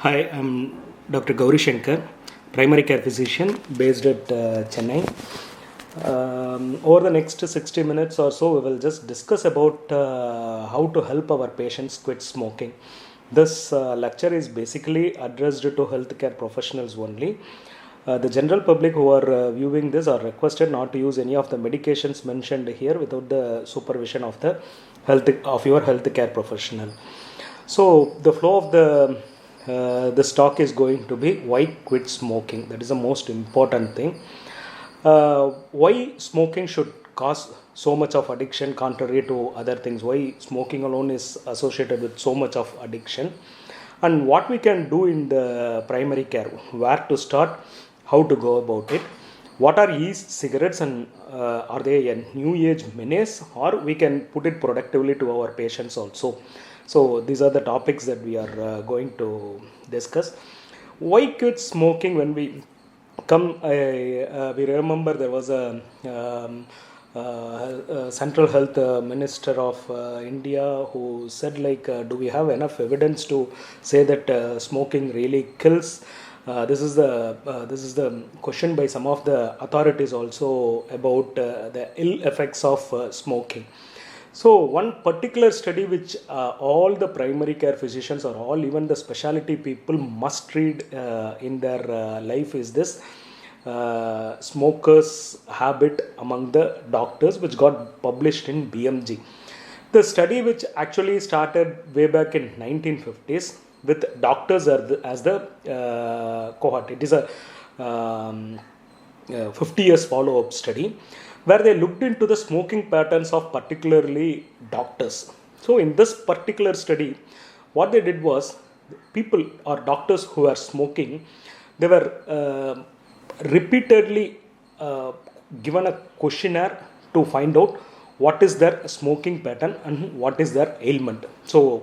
Hi, I'm Dr. Gauri Shankar, primary care physician based at Chennai. Over the next 60 minutes or so, we will just discuss about how to help our patients quit smoking. This lecture is basically addressed to healthcare professionals only. The general public who are viewing this are requested not to use any of the medications mentioned here without the supervision of your healthcare professional. So the flow of the talk is going to be why quit smoking. That is the most important thing. Why smoking should cause so much of addiction contrary to other things? Why smoking alone is associated with so much of addiction? And what we can do in the primary care, where to start, how to go about it, what are e-cigarettes, and are they a new age menace, or we can put it productively to our patients also. So these are the topics that we are going to discuss. Why quit smoking? When we come, we remember there was a central health minister of India who said, like, do we have enough evidence to say that smoking really kills? This is the question by some of the authorities also about the ill effects of smoking. So one particular study which all the primary care physicians or all even the specialty people must read in their life is this smokers habit among the doctors, which got published in BMG. The study, which actually started way back in 1950s with doctors as the cohort. It is a 50 years follow-up study where they looked into the smoking patterns of particularly doctors. So in this particular study, what they did was people or doctors who are smoking, they were repeatedly given a questionnaire to find out what is their smoking pattern and what is their ailment. So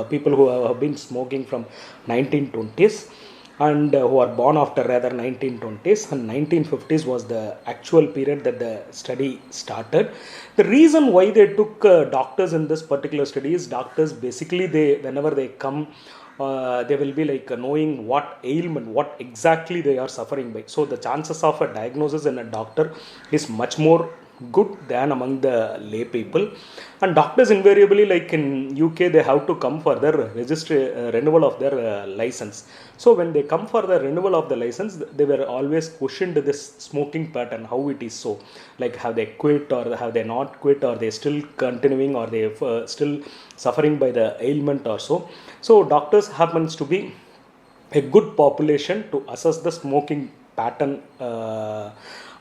people who have been smoking from 1920s and who are born after rather 1920s and 1950s was the actual period that the study started. The reason why they took doctors in this particular study is doctors basically, they whenever they come, they will be like knowing what ailment, what exactly they are suffering by. So the chances of a diagnosis in a doctor is much more good than among the lay people. And doctors invariably, like in UK, they have to come for their renewal of their license. So when they come for the renewal of the license, they were always questioned this smoking pattern, how it is so, like have they quit or have they not quit, or they still continuing, or they still suffering by the ailment or so. So doctors happens to be a good population to assess the smoking pattern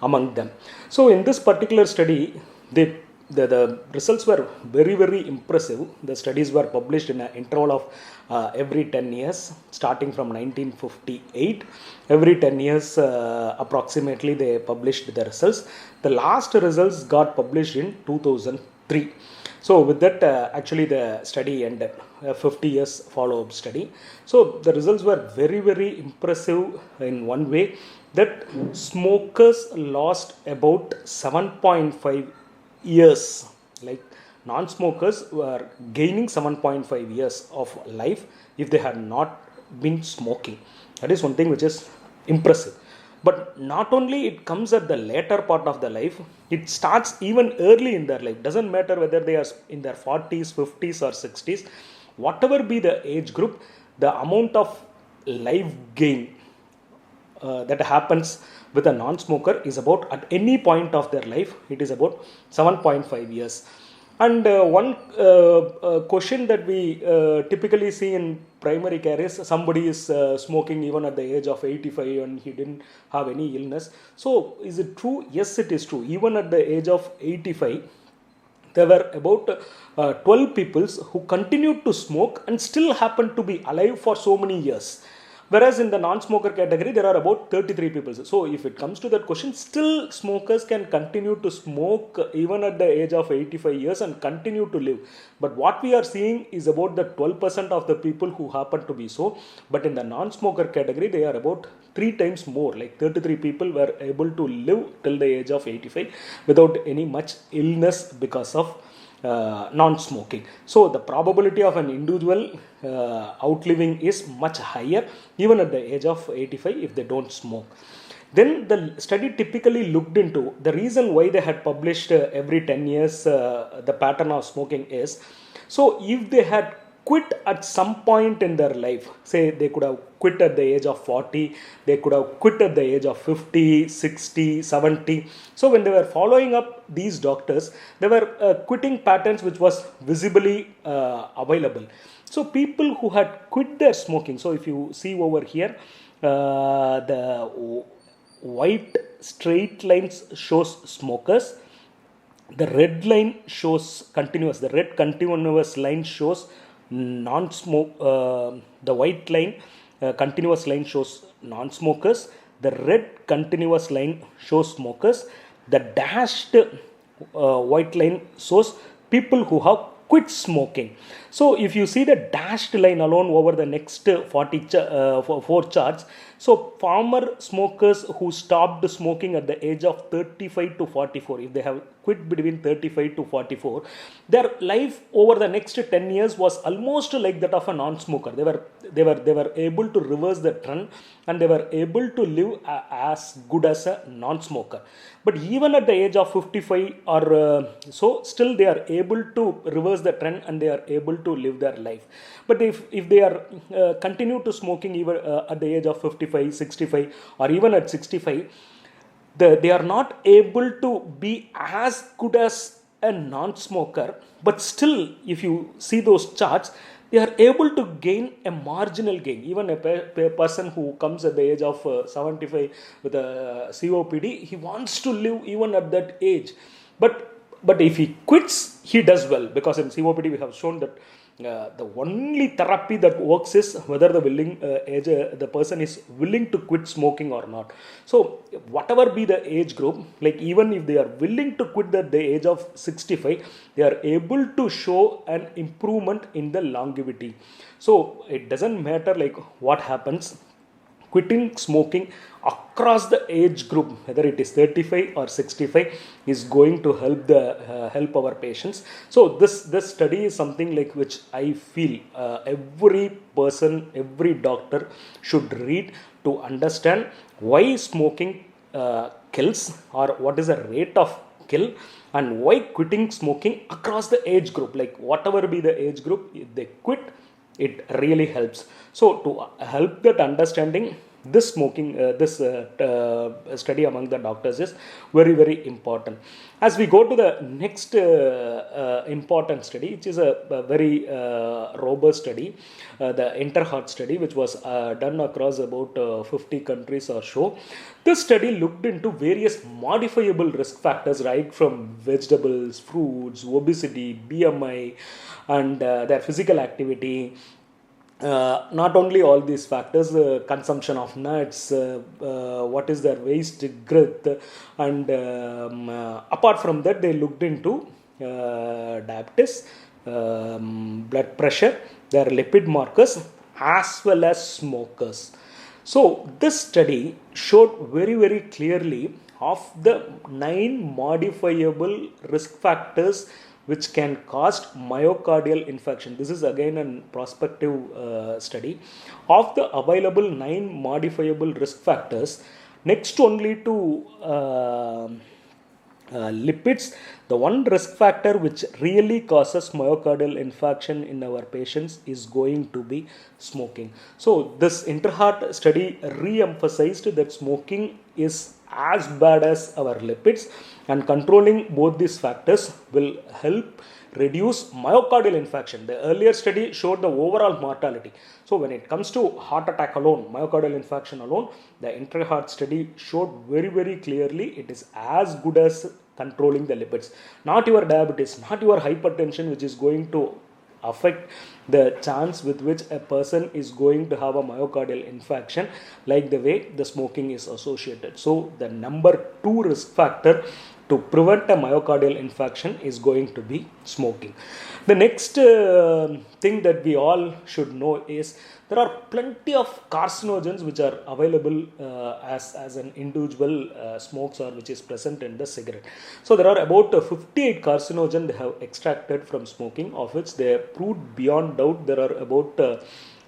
among them. So in this particular study, the results were very, very impressive. The studies were published in an interval of every 10 years, starting from 1958. Every 10 years, approximately, they published the results. The last results got published in 2003. So with that, actually the study ended, a 50 years follow-up study. So the results were very, very impressive in one way, that smokers lost about 7.5 years. Like non-smokers were gaining 7.5 years of life if they had not been smoking. That is one thing which is impressive. But not only it comes at the later part of the life, it starts even early in their life. Doesn't matter whether they are in their 40s, 50s or 60s, whatever be the age group, the amount of life gain that happens with a non-smoker is about, at any point of their life, it is about 7.5 years. And one question that we typically see in primary care is somebody is smoking even at the age of 85 and he didn't have any illness. So is it true? Yes, it is true. Even at the age of 85, there were about 12 people who continued to smoke and still happened to be alive for so many years. Whereas in the non-smoker category, there are about 33 people. So if it comes to that question, still smokers can continue to smoke even at the age of 85 years and continue to live. But what we are seeing is about the 12% of the people who happen to be so. But in the non-smoker category, they are about 3 times more. Like 33 people were able to live till the age of 85 without any much illness because of non-smoking. So the probability of an individual outliving is much higher even at the age of 85 if they don't smoke. Then the study typically looked into the reason why they had published every 10 years the pattern of smoking is, so if they had quit at some point in their life, say they could have quit at the age of 40, they could have quit at the age of 50, 60, 70. So when they were following up these doctors, they were quitting patterns which was visibly available. So people who had quit their smoking, so if you see over here, the white straight lines shows smokers, the red line shows continuous, the red continuous line shows non-smoke, the white line continuous line shows non-smokers, the red continuous line shows smokers, the dashed white line shows people who have quit smoking. So if you see the dashed line alone over the next 4 charts, so former smokers who stopped smoking at the age of 35 to 44, if they have quit between 35 to 44, their life over the next 10 years was almost like that of a non-smoker. They were able to reverse the trend and they were able to live as good as a non-smoker. But even at the age of 55 or so, still they are able to reverse the trend and they are able to live their life. But if they are continue to smoking even at the age of 55, 65 or even at 65, they are not able to be as good as a non-smoker. But still, if you see those charts, they are able to gain a marginal gain. Even a person who comes at the age of 75 with a COPD, he wants to live even at that age. But if he quits, he does well, because in COPD we have shown that the only therapy that works is whether the person is willing to quit smoking or not. So whatever be the age group, like even if they are willing to quit at the age of 65, they are able to show an improvement in the longevity. So it doesn't matter like what happens, quitting smoking across the age group, whether it is 35 or 65, is going to help our patients. So this study is something like which I feel every person, every doctor should read to understand why smoking kills, or what is the rate of kill, and why quitting smoking across the age group, like whatever be the age group, if they quit, it really helps. So to help that understanding, this study among the doctors is very, very important. As we go to the next important study, which is a very robust study, the Interheart study, which was done across about 50 countries or so. This study looked into various modifiable risk factors, right from vegetables, fruits, obesity, BMI, and their physical activity. Not only all these factors, consumption of nuts, what is their waist growth, and apart from that, they looked into diabetes, blood pressure, their lipid markers, as well as smokers. So this study showed very, very clearly of the 9 modifiable risk factors which can cause myocardial infarction. This is again a prospective study. Of the available 9 modifiable risk factors, next only to lipids, the one risk factor which really causes myocardial infarction in our patients is going to be smoking. So this Interheart study re-emphasized that smoking is as bad as our lipids, and controlling both these factors will help reduce myocardial infarction. The earlier study showed the overall mortality. So when it comes to heart attack alone, myocardial infarction alone, the Interheart study showed very, very clearly it is as good as controlling the lipids. Not your diabetes, not your hypertension, which is going to affect the chance with which a person is going to have a myocardial infarction, like the way the smoking is associated. So the number 2 risk factor to prevent a myocardial infarction is going to be smoking. The next thing that we all should know is there are plenty of carcinogens which are available as an individual smokes or which is present in the cigarette. So there are about 58 carcinogens they have extracted from smoking, of which they have proved beyond doubt there are about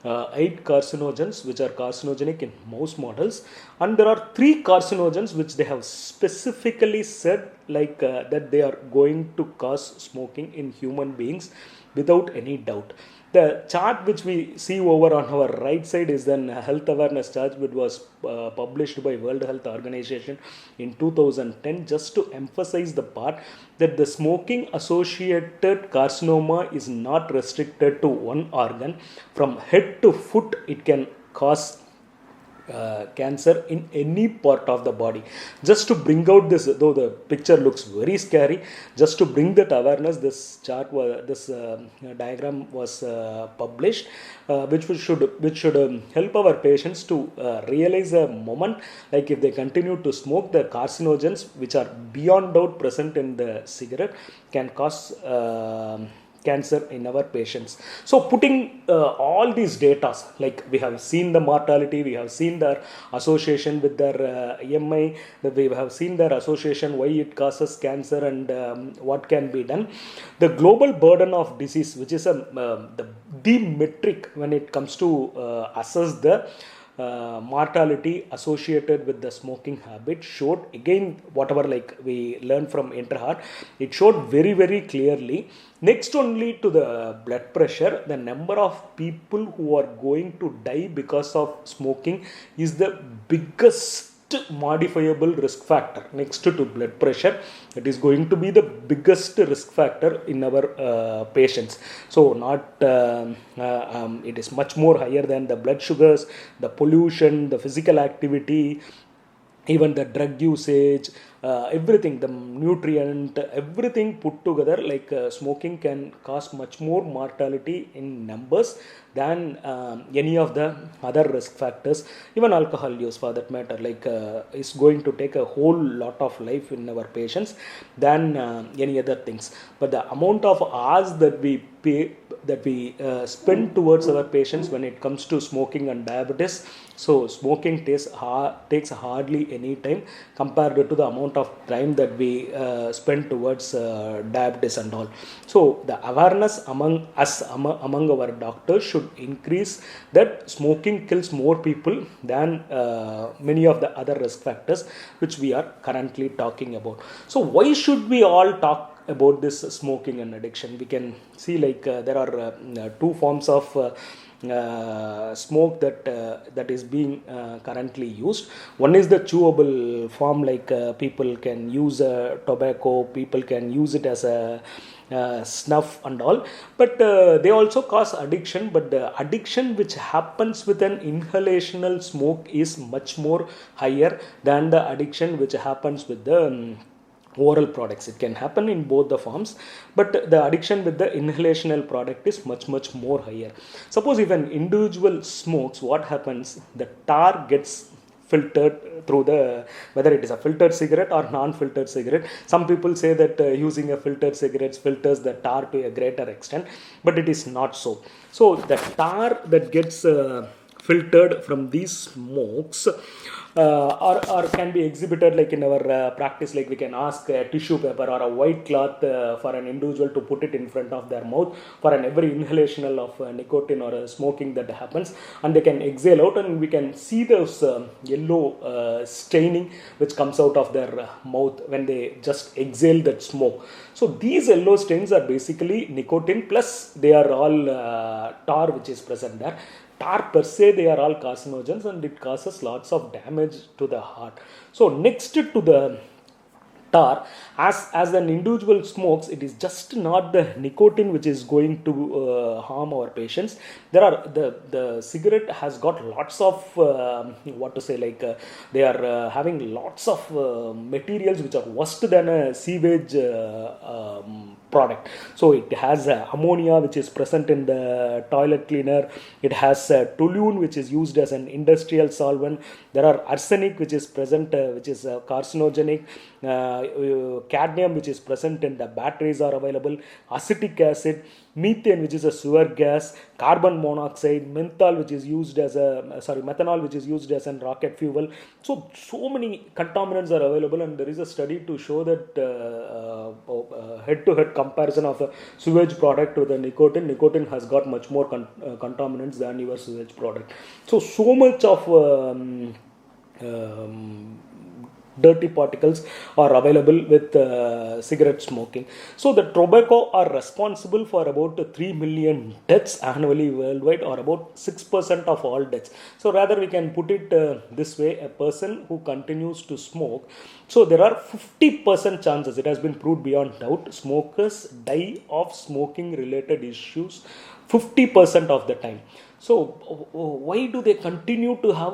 8 carcinogens which are carcinogenic in mouse models, and there are 3 carcinogens which they have specifically said that they are going to cause smoking in human beings without any doubt. The chart which we see over on our right side is then a health awareness chart which was published by World Health Organization in 2010, just to emphasize the part that the smoking associated carcinoma is not restricted to one organ. From head to foot it can cause cancer in any part of the body. Just to bring out this, though the picture looks very scary, just to bring that awareness, this diagram was published, which should help our patients to realize a moment, like if they continue to smoke, the carcinogens which are beyond doubt present in the cigarette can cause cancer in our patients. So putting all these data, like we have seen the mortality, we have seen their association with their EMI, we have seen their association, why it causes cancer, and what can be done. The global burden of disease, which is the metric when it comes to assess the mortality associated with the smoking habit, showed again whatever like we learned from Interheart, it showed very very clearly, next only to the blood pressure, the number of people who are going to die because of smoking is the biggest modifiable risk factor. Next to blood pressure, it is going to be the biggest risk factor in our patients. So not it is much more higher than the blood sugars, the pollution, the physical activity, even the drug usage, everything, the nutrient, everything put together, like smoking can cause much more mortality in numbers than any of the other risk factors. Even alcohol use, for that matter, like is going to take a whole lot of life in our patients than any other things. But the amount of hours that we pay, that we spend towards our patients when it comes to smoking and diabetes, so smoking takes hardly any time compared to the amount of time that we spend towards diabetes and all. So the awareness among us, among our doctors, should increase that smoking kills more people than many of the other risk factors which we are currently talking about. So why should we all talk about this smoking and addiction? We can see like there are two forms of smoke that is being currently used. One is the chewable form, like people can use tobacco, people can use it as a snuff and all, but they also cause addiction. But the addiction which happens with an inhalational smoke is much more higher than the addiction which happens with the oral products. It can happen in both the forms, but the addiction with the inhalational product is much more higher. Suppose if an individual smokes, what happens? The tar gets filtered through the, whether it is a filtered cigarette or non-filtered cigarette. Some people say that using a filtered cigarette filters the tar to a greater extent, but it is not so. So the tar that gets filtered from these smokes or can be exhibited like in our practice, like we can ask a tissue paper or a white cloth for an individual to put it in front of their mouth for an every inhalation of nicotine or smoking that happens, and they can exhale out, and we can see those yellow staining which comes out of their mouth when they just exhale that smoke. So these yellow stains are basically nicotine, plus they are all tar which is present there. Tar per se, they are all carcinogens, and it causes lots of damage to the heart. So next to the tar, as an individual smokes, it is just not the nicotine which is going to harm our patients. There are the cigarette has got lots of they are having lots of materials which are worse than a sewage product. So it has ammonia which is present in the toilet cleaner. It has toluene which is used as an industrial solvent. There are arsenic which is present, which is carcinogenic. Cadmium which is present in the batteries are available. Acetic acid, methane which is a sewer gas, carbon monoxide, menthol which is used as methanol which is used as a rocket fuel. So many contaminants are available, and there is a study to show that head-to-head comparison of a sewage product with a nicotine has got much more contaminants than your sewage product. So much of dirty particles are available with cigarette smoking. So the tobacco are responsible for about 3 million deaths annually worldwide, or about 6% of all deaths. So rather we can put it this way: a person who continues to smoke, so there are 50% chances, it has been proved beyond doubt, smokers die of smoking related issues 50% of the time. So why do they continue to have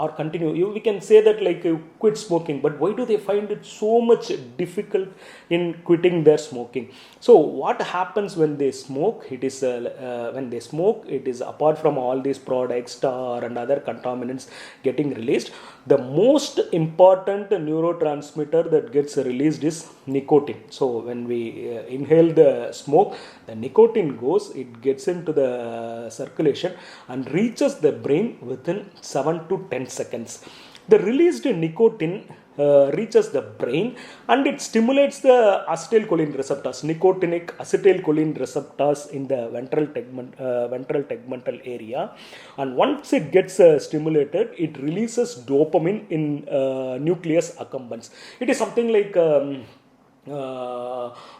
or continue? We can say that like quit smoking, but why do they find it so much difficult in quitting their smoking? So what happens when they smoke? It is when they smoke, it is apart from all these products, tar and other contaminants getting released, the most important neurotransmitter that gets released is nicotine. So when we inhale the smoke, the nicotine goes, it gets into the circulation and reaches the brain within 7 to 10 seconds. The released nicotine reaches the brain and it stimulates the acetylcholine receptors, nicotinic acetylcholine receptors in the ventral tegmental area. And once it gets stimulated, it releases dopamine in nucleus accumbens. It is something like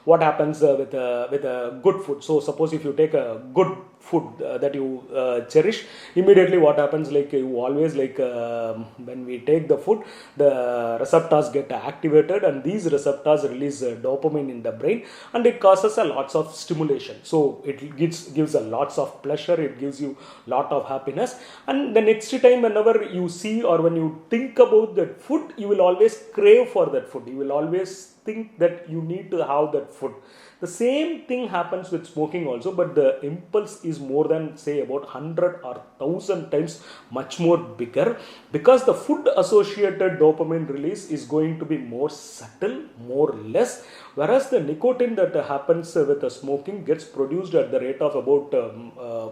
what happens with a good food. So suppose if you take a good food that you cherish, immediately what happens, like you always like when we take the food, the receptors get activated and these receptors release dopamine in the brain and it causes a lots of stimulation. So it gives a lots of pleasure, it gives you lot of happiness, and the next time whenever you see or when you think about that food, you will always crave for that food, you will always think that you need to have that food. The same thing happens with smoking also, but the impulse is more than say about 100 or 1000 times much more bigger, because the food associated dopamine release is going to be more subtle, more less, whereas the nicotine that happens with the smoking gets produced at the rate of about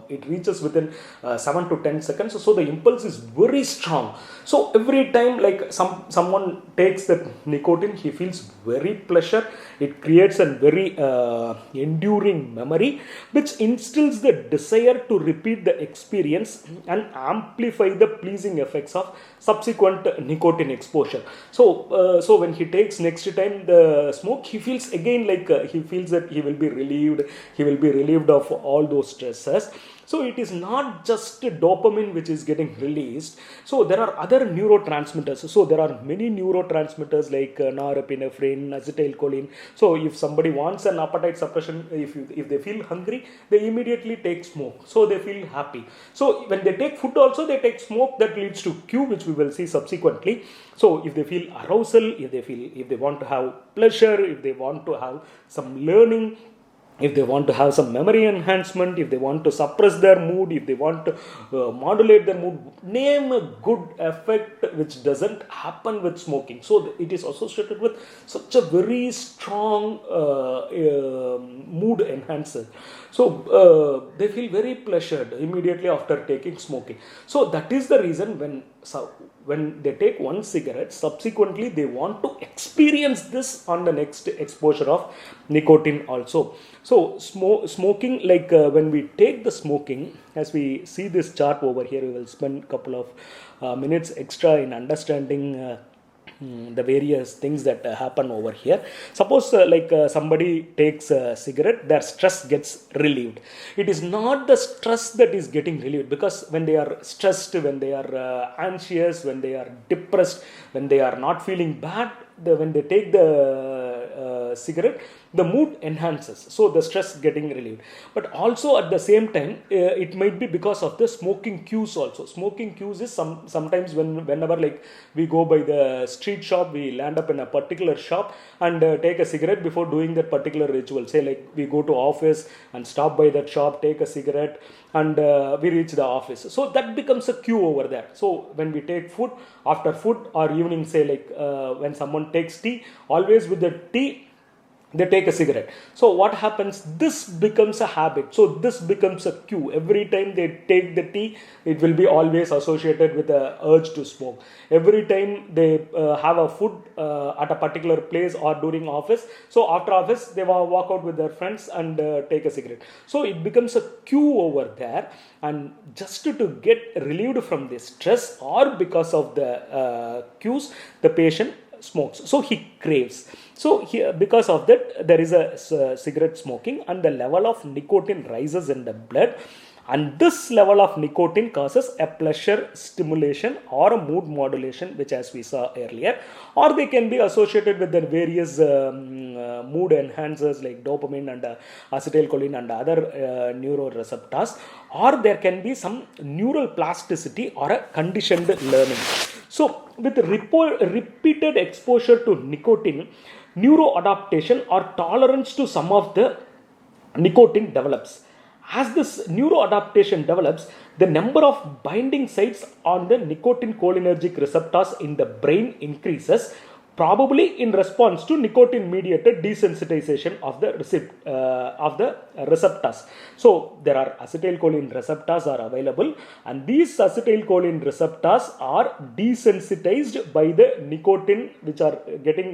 it reaches within 7 to 10 seconds. So the impulse is very strong. So every time like someone takes that nicotine, he feels very pleasure. It creates a very enduring memory which instills the desire to repeat the experience and amplify the pleasing effects of subsequent nicotine exposure. So when he takes next time the smoke, he feels again like he feels that he will be relieved of all those stresses. So it is not just dopamine which is getting released. So there are other neurotransmitters. So there are many neurotransmitters like norepinephrine, acetylcholine. So if somebody wants an appetite suppression, if they feel hungry, they immediately take smoke. So they feel happy. So when they take food also, they take smoke, that leads to cue, which we will see subsequently. So if they feel arousal, if they want to have pleasure, if they want to have some learning, if they want to have some memory enhancement, if they want to suppress their mood, if they want to modulate their mood, name a good effect which doesn't happen with smoking. So it is associated with such a very strong mood enhancer. So they feel very pleasured immediately after taking smoking. So that is the reason when they take one cigarette, subsequently they want to experience this on the next exposure of nicotine also. So smoking, like when we take the smoking, as we see this chart over here, we will spend a couple of minutes extra in understanding the various things that happen over here. Suppose somebody takes a cigarette, their stress gets relieved. It is not the stress that is getting relieved, because when they are stressed, when they are anxious, when they are depressed, when they are not feeling bad, when they take the cigarette, the mood enhances, so the stress getting relieved. But also at the same time, it might be because of the smoking cues also. Smoking cues is sometimes whenever like we go by the street shop, we land up in a particular shop and take a cigarette before doing that particular ritual. Say like we go to office and stop by that shop, take a cigarette, and we reach the office. So that becomes a cue over there. So when we take food, after food or evening, say like when someone takes tea, always with the tea they take a cigarette. So what happens, this becomes a habit, so this becomes a cue. Every time they take the tea, it will be always associated with the urge to smoke. Every time they have a food at a particular place or during office, so after office they walk out with their friends and take a cigarette. So it becomes a cue over there, and just to get relieved from this stress or because of the cues, the patient smokes. So he craves. So here, because of that, there is a cigarette smoking, and the level of nicotine rises in the blood, and this level of nicotine causes a pleasure stimulation or a mood modulation, which as we saw earlier, or they can be associated with the various mood enhancers like dopamine and acetylcholine and other neuroreceptors, or there can be some neural plasticity or a conditioned learning. So with repeated exposure to nicotine, neuroadaptation or tolerance to some of the nicotine develops. As this neuroadaptation develops, the number of binding sites on the nicotine cholinergic receptors in the brain increases, probably in response to nicotine mediated desensitization of the receptors. So there are acetylcholine receptors are available, and these acetylcholine receptors are desensitized by the nicotine which are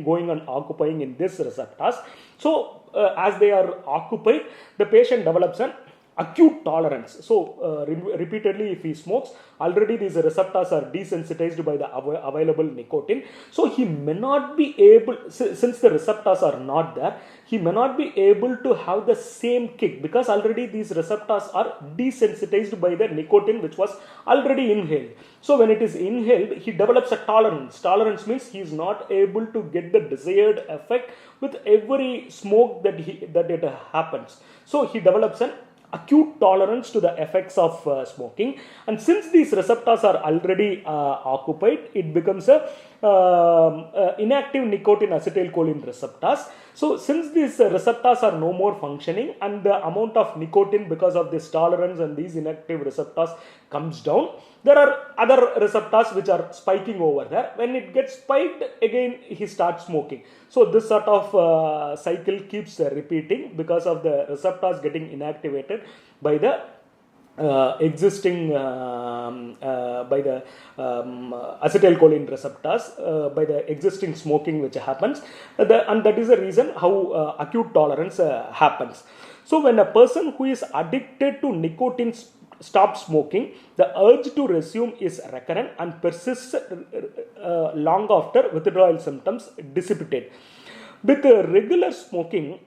going and occupying in these receptors. So as they are occupied, the patient develops an acute tolerance. So repeatedly if he smokes, already these receptors are desensitized by the available nicotine. So he may not be able, since the receptors are not there, he may not be able to have the same kick, because already these receptors are desensitized by the nicotine which was already inhaled. So when it is inhaled, he develops a tolerance. Tolerance means he is not able to get the desired effect with every smoke that it happens. So he develops an acute tolerance to the effects of smoking, and since these receptors are already occupied, it becomes a inactive nicotine acetylcholine receptors. So since these receptors are no more functioning, and the amount of nicotine because of this tolerance and these inactive receptors comes down, there are other receptors which are spiking over there. When it gets spiked, again he starts smoking. So this sort of cycle keeps repeating because of the receptors getting inactivated by the existing by the acetylcholine receptors by the existing smoking which happens, and that is the reason how acute tolerance happens. So when a person who is addicted to nicotine stops smoking, the urge to resume is recurrent and persists long after withdrawal symptoms dissipate. With regular smoking,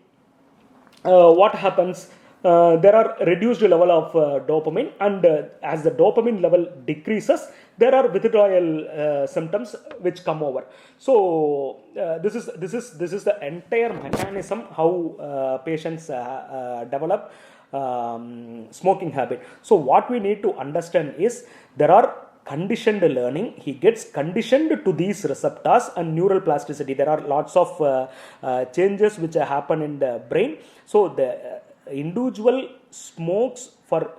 what happens? There are reduced level of dopamine, and as the dopamine level decreases, there are withdrawal symptoms which come over. So this is the entire mechanism how patients develop smoking habit. So what we need to understand is there are conditioned learning. He gets conditioned to these receptors and neural plasticity. There are lots of changes which happen in the brain. So the individual smokes for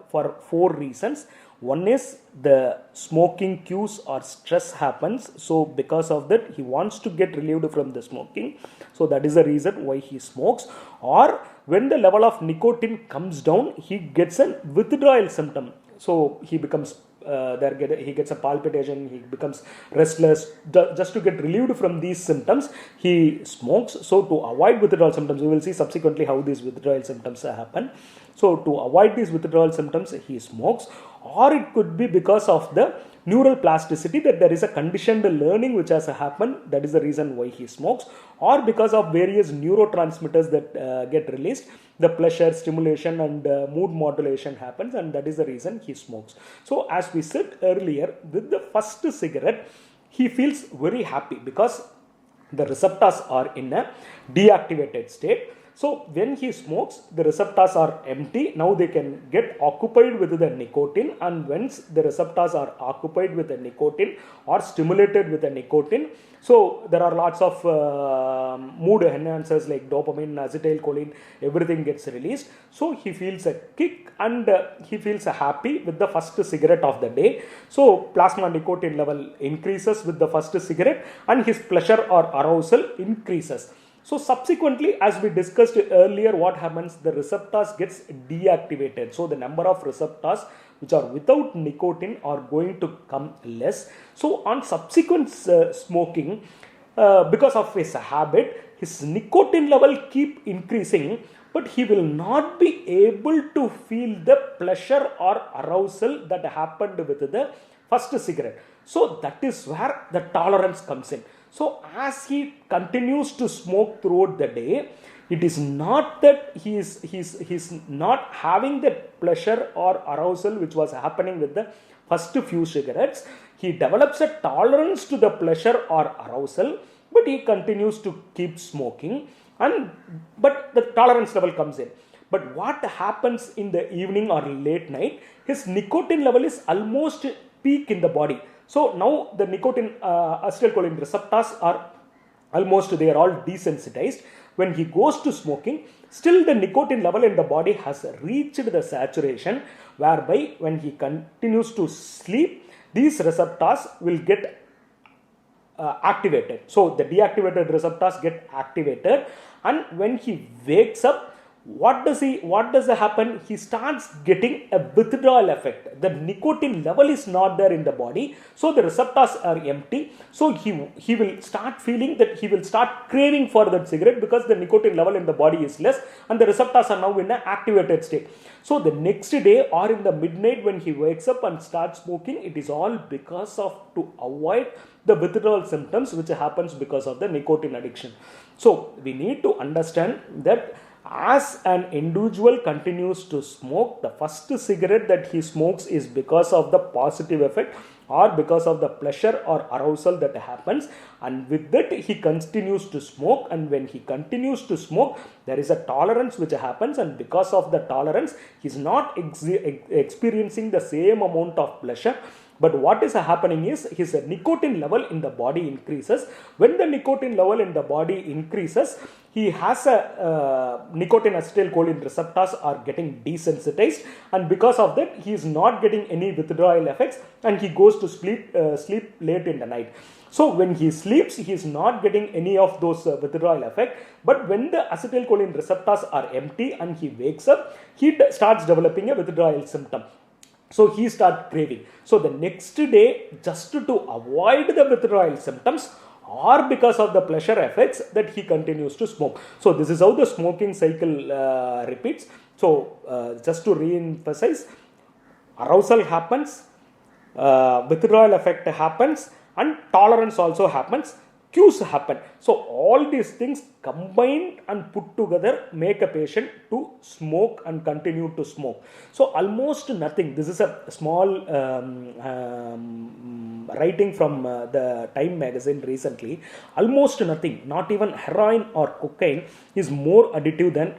4 reasons. One is the smoking cues or stress happens, so because of that he wants to get relieved from the smoking, so that is the reason why he smokes. Or when the level of nicotine comes down, he gets a withdrawal symptom, so he becomes he gets a palpitation, he becomes restless. Just to get relieved from these symptoms, he smokes. So to avoid withdrawal symptoms, we will see subsequently how these withdrawal symptoms happen. So to avoid these withdrawal symptoms, he smokes. Or it could be because of the neural plasticity, that there is a conditioned learning which has happened, that is the reason why he smokes. Or because of various neurotransmitters that get released, the pleasure stimulation and mood modulation happens, and that is the reason he smokes. So as we said earlier, with the first cigarette he feels very happy because the receptors are in a deactivated state. So when he smokes, the receptors are empty. Now they can get occupied with the nicotine, and once the receptors are occupied with the nicotine or stimulated with the nicotine, so there are lots of mood enhancers like dopamine, acetylcholine, everything gets released. So he feels a kick, and he feels happy with the first cigarette of the day. So plasma nicotine level increases with the first cigarette, and his pleasure or arousal increases. So subsequently, as we discussed earlier, what happens? The receptors gets deactivated. So the number of receptors which are without nicotine are going to come less. So on subsequent smoking, because of his habit, his nicotine level keep increasing, but he will not be able to feel the pleasure or arousal that happened with the first cigarette. So that is where the tolerance comes in. So as he continues to smoke throughout the day, it is not that he's not having that pleasure or arousal which was happening with the first few cigarettes. He develops a tolerance to the pleasure or arousal, but he continues to keep smoking, but the tolerance level comes in. But what happens in the evening or late night, his nicotine level is almost peak in the body. So now the nicotine acetylcholine receptors are almost, they are all desensitized. When he goes to smoking, still the nicotine level in the body has reached the saturation, whereby when he continues to sleep, these receptors will get activated. So the deactivated receptors get activated, and when he wakes up, what does happen? He starts getting a withdrawal effect. The nicotine level is not there in the body, so the receptors are empty. So he will start feeling that he will start craving for that cigarette, because the nicotine level in the body is less and the receptors are now in an activated state. So the next day or in the midnight when he wakes up and starts smoking, it is all because of to avoid the withdrawal symptoms which happens because of the nicotine addiction. So we need to understand that as an individual continues to smoke, the first cigarette that he smokes is because of the positive effect or because of the pleasure or arousal that happens, and with that he continues to smoke, and when he continues to smoke, there is a tolerance which happens, and because of the tolerance he is not experiencing the same amount of pleasure. But what is happening is his nicotine level in the body increases. When the nicotine level in the body increases, he has a nicotine acetylcholine receptors are getting desensitized, and because of that he is not getting any withdrawal effects, and he goes to sleep late in the night. So when he sleeps, he is not getting any of those withdrawal effect, but when the acetylcholine receptors are empty and he wakes up, he starts developing a withdrawal symptom. So he starts craving. So the next day, just to avoid the withdrawal symptoms or because of the pleasure effects, that he continues to smoke. So this is how the smoking cycle repeats. So just to re-emphasize, arousal happens, withdrawal effect happens, and tolerance also happens. Cues happen. So all these things combined and put together make a patient to smoke and continue to smoke. So almost nothing. This is a small writing from the Time magazine recently. Almost nothing, not even heroin or cocaine, is more addictive than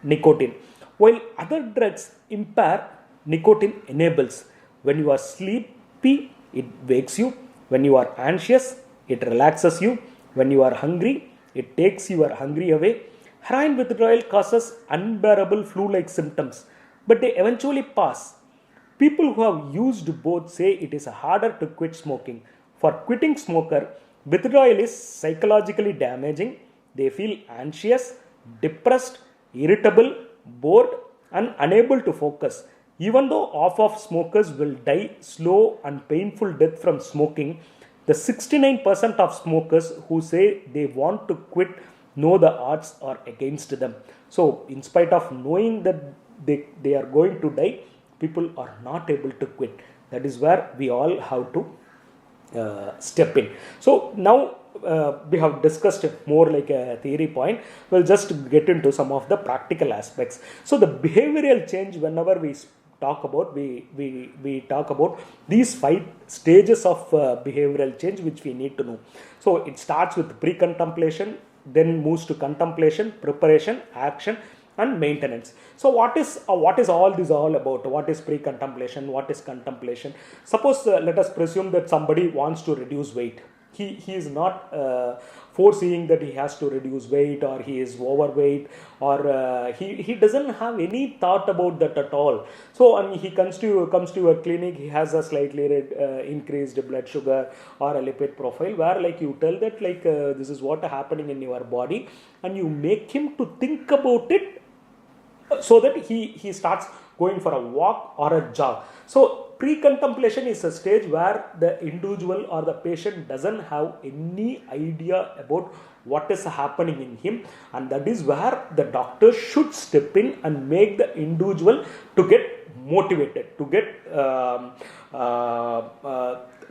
nicotine. While other drugs impair, nicotine enables. When you are sleepy, it wakes you. When you are anxious, it relaxes you. When you are hungry, it takes your hunger away. Heroin withdrawal causes unbearable flu-like symptoms, but they eventually pass. People who have used both say it is harder to quit smoking. For quitting smoker, withdrawal is psychologically damaging. They feel anxious, depressed, irritable, bored, and unable to focus. Even though half of smokers will die slow and painful death from smoking, the 69% of smokers who say they want to quit know the odds are against them. So, in spite of knowing that they are going to die, people are not able to quit. That is where we all have to step in. So, now we have discussed more like a theory point. We'll just get into some of the practical aspects. So, the behavioral change, whenever we talk about, we talk about these 5 stages of behavioral change which we need to know. So it starts with pre-contemplation, then moves to contemplation, preparation, action, and maintenance. So what is all this all about? What is pre-contemplation? What is contemplation? Suppose let us presume that somebody wants to reduce weight. He is not foreseeing that he has to reduce weight, or he is overweight, or he doesn't have any thought about that at all. So I mean, he comes to a clinic, he has a slightly increased blood sugar or a lipid profile, where like you tell that like this is what happening in your body, and you make him to think about it, so that he starts going for a walk or a jog. So pre-contemplation is a stage where the individual or the patient doesn't have any idea about what is happening in him, and that is where the doctor should step in and make the individual to get motivated, to get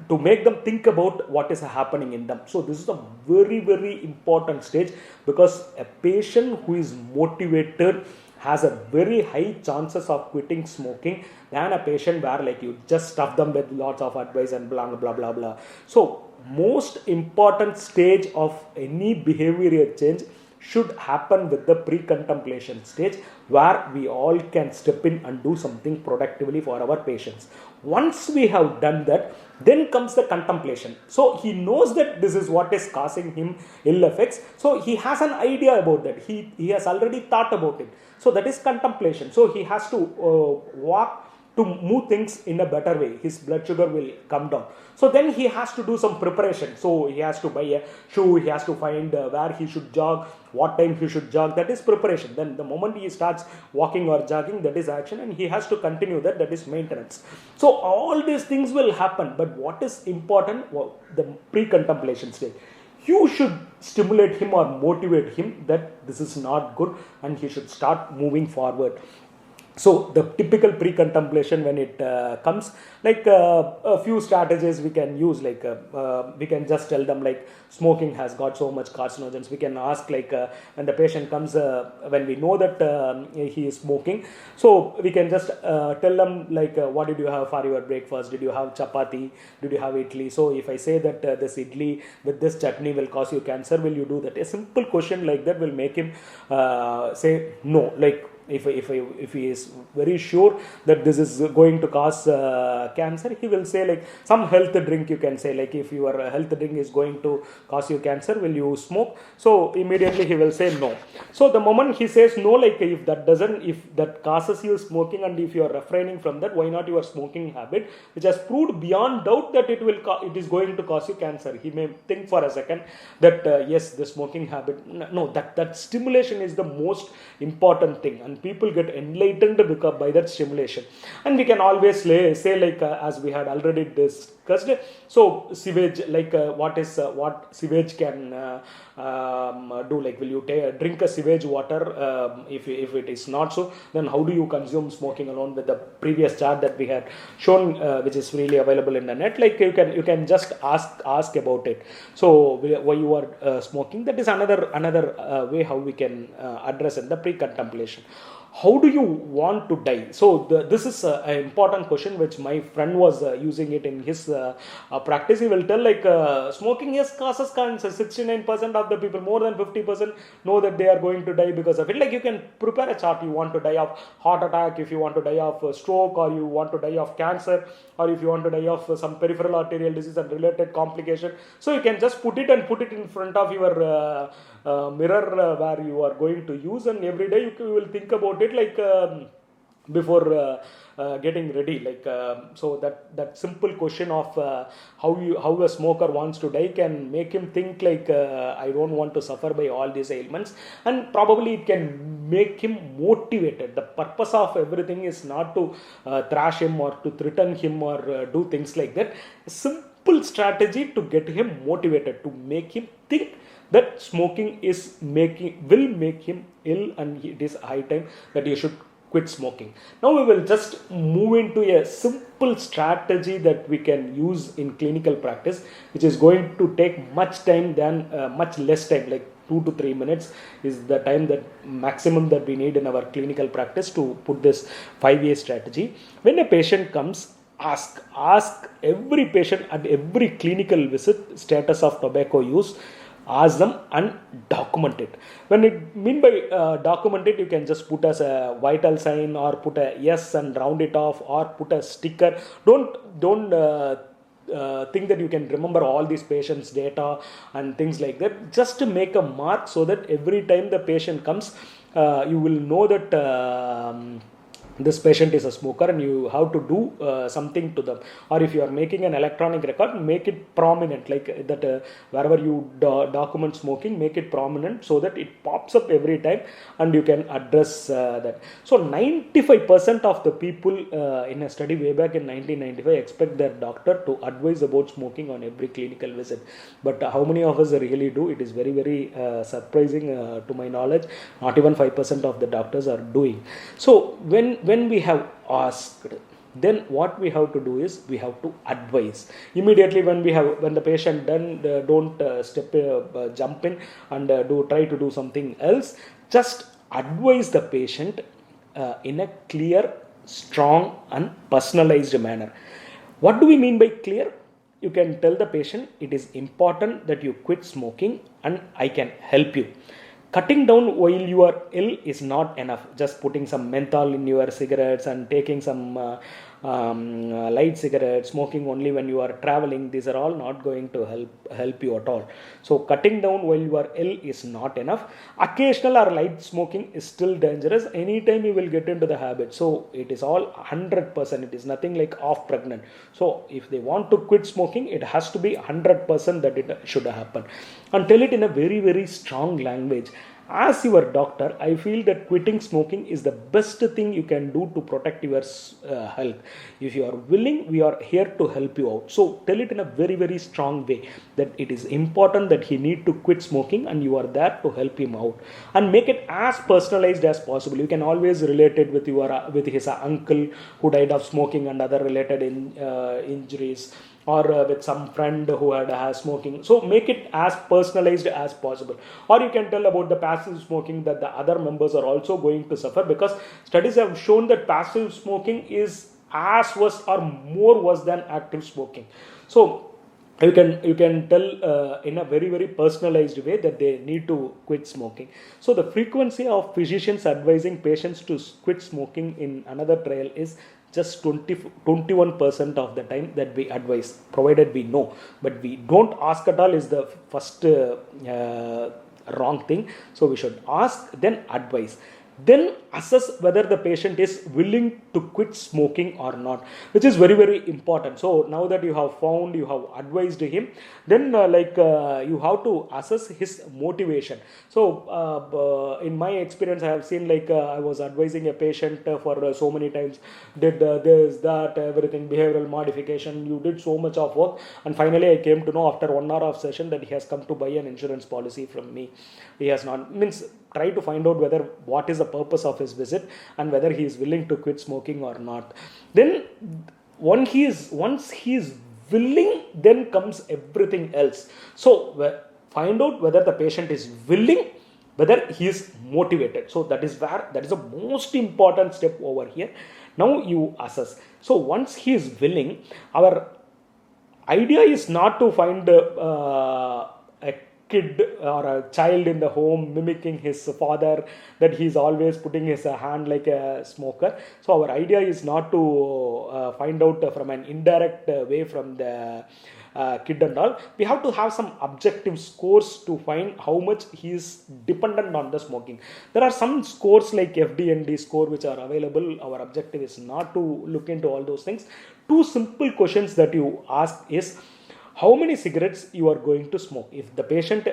to make them think about what is happening in them. So this is a very, very important stage, because a patient who is motivated has a very high chances of quitting smoking than a patient where like you just stuff them with lots of advice and blah blah blah blah. So most important stage of any behavioral change should happen with the pre-contemplation stage, where we all can step in and do something productively for our patients. Once we have done that, then comes the contemplation. So he knows that this is what is causing him ill effects. So he has an idea about that. He has already thought about it. So that is contemplation. So he has to walk to move things in a better way. His blood sugar will come down. So then he has to do some preparation. So he has to buy a shoe, he has to find where he should jog, what time he should jog. That is preparation. Then the moment he starts walking or jogging, that is action, and he has to continue that. That is maintenance. So all these things will happen. But what is important? Well, the pre-contemplation stage. You should stimulate him or motivate him that this is not good and he should start moving forward. So the typical pre-contemplation, when it comes, like a few strategies we can use, like we can just tell them like smoking has got so much carcinogens. We can ask like when the patient comes, when we know that he is smoking, so we can just tell them like what did you have for your breakfast? Did you have chapati? Did you have idli? So if I say that this idli with this chutney will cause you cancer, will you do that? A simple question like that will make him say no. Like if he is very sure that this is going to cause cancer, he will say like some health drink. You can say like, if your health drink is going to cause you cancer, will you smoke? So immediately he will say no. So the moment he says no, like if that causes you smoking, and if you are refraining from that, why not your smoking habit, which has proved beyond doubt that it is going to cause you cancer? He may think for a second that yes, the smoking habit, no, that stimulation is the most important thing, and people get enlightened because by that stimulation. And we can always say like as we had already discussed, so sewage, like what sewage can do, like will you drink a sewage water? If it is not so, then how do you consume smoking alone? With the previous chart that we had shown, which is freely available in the net, like you can just ask about it. So why you are smoking, that is another way how we can address in the pre-contemplation. How do you want to die? So this is an important question which my friend was using it in his practice. He will tell like smoking yes causes cancer. 69% of the people, more than 50%, know that they are going to die because of it. Like you can prepare a chart. You want to die of heart attack, if you want to die of stroke, or you want to die of cancer, or if you want to die of some peripheral arterial disease and related complication. So you can just put it in front of your mirror where you are going to use, and every day you will think about it like before getting ready. Like so that simple question of how a smoker wants to die can make him think like I don't want to suffer by all these ailments, and probably it can make him motivated. The purpose of everything is not to thrash him or to threaten him or do things like that. A simple strategy to get him motivated, to make him think that smoking will make him ill, and it is high time that you should quit smoking. Now we will just move into a simple strategy that we can use in clinical practice, which is going to take much time than much less time, like 2 to 3 minutes is the time that maximum that we need in our clinical practice to put this 5A strategy. When a patient comes, ask every patient at every clinical visit status of tobacco use. Ask them and document it. When it mean by document it, you can just put as a vital sign or put a yes and round it off or put a sticker. Don't think that you can remember all these patients' data and things like that. Just to make a mark so that every time the patient comes, you will know that this patient is a smoker and you have to do something to them. Or if you are making an electronic record, make it prominent, like that wherever you document smoking, make it prominent so that it pops up every time and you can address that. So 95% of the people in a study way back in 1995 expect their doctor to advise about smoking on every clinical visit. But how many of us really do? It is very, very surprising to my knowledge. Not even 5% of the doctors are doing. So when we have asked, then what we have to do is we have to advise immediately. When the patient done, don't jump in and try to do something else. Just advise the patient in a clear, strong and personalized manner. What do we mean by clear? You can tell the patient it is important that you quit smoking and I can help you. Cutting down while you are ill is not enough. Just putting some menthol in your cigarettes and taking some light cigarettes, smoking only when you are traveling, these are all not going to help you at all. So cutting down while you are ill is not enough. Occasional or light smoking is still dangerous. Anytime you will get into the habit. So it is all 100%. It is nothing like off pregnant. So if they want to quit smoking, it has to be 100% that it should happen. And tell it in a very, very strong language. As your doctor, I feel that quitting smoking is the best thing you can do to protect your health. If you are willing, we are here to help you out. So tell it in a very, very strong way that it is important that he need to quit smoking and you are there to help him out. And make it as personalized as possible. You can always relate it with his uncle who died of smoking and other related injuries, or with some friend who had smoking. So make it as personalized as possible. Or you can tell about the passive smoking that the other members are also going to suffer, because studies have shown that passive smoking is as worse or more worse than active smoking. So you can tell in a very, very personalized way that they need to quit smoking. So the frequency of physicians advising patients to quit smoking in another trial is just 21% of the time that we advise, provided we know. But we don't ask at all is the first wrong thing. So we should ask, then advise. Then assess whether the patient is willing to quit smoking or not, which is very, very important. So now that you have advised him, then you have to assess his motivation. So in my experience, I have seen I was advising a patient for so many times, did this, that, everything, behavioral modification, you did so much of work, and finally I came to know after 1 hour of session that he has come to buy an insurance policy from me. He has not, try to find out whether what is the purpose of his visit and whether he is willing to quit smoking or not. Then once he is willing, then comes everything else. So find out whether the patient is willing, whether he is motivated. So that is the most important step over here. Now you assess. So once he is willing, our idea is not to find a kid or a child in the home mimicking his father, that he's always putting his hand like a smoker. So our idea is not to find out from an indirect way from the kid and all. We have to have some objective scores to find how much he is dependent on the smoking. There are some scores like FDND score which are available. Our objective is not to look into all those things. 2 simple questions that you ask is, how many cigarettes you are going to smoke? If the patient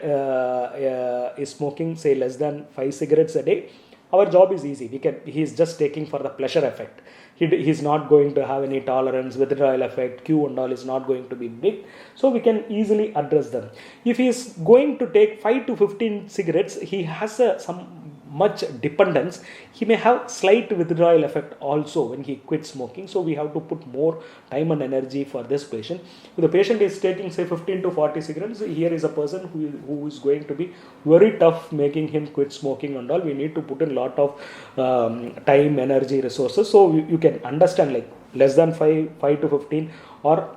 is smoking, say, less than 5 cigarettes a day, our job is easy. He is just taking for the pleasure effect. He is not going to have any tolerance, withdrawal effect, Q and all is not going to be big. So we can easily address them. If he is going to take 5 to 15 cigarettes, he has some much dependence, he may have slight withdrawal effect also when he quits smoking. So we have to put more time and energy for this patient. If the patient is taking say 15 to 40 cigarettes, here is a person who is going to be very tough making him quit smoking and all. We need to put in a lot of time, energy, resources. So you can understand, like less than 5 to 15 or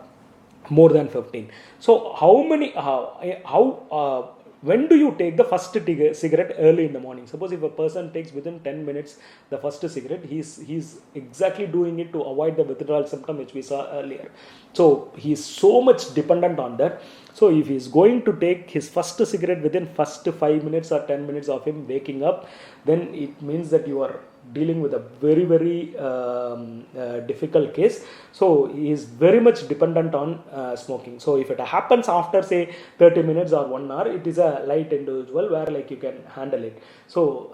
more than 15. So when do you take the first cigarette early in the morning? Suppose if a person takes within 10 minutes the first cigarette, he's exactly doing it to avoid the withdrawal symptom which we saw earlier. So he's so much dependent on that. So if he's going to take his first cigarette within first 5 minutes or 10 minutes of him waking up, then it means that you are dealing with a very, very difficult case. So he is very much dependent on smoking. So if it happens after say 30 minutes or 1 hour, it is a light individual where like you can handle it. So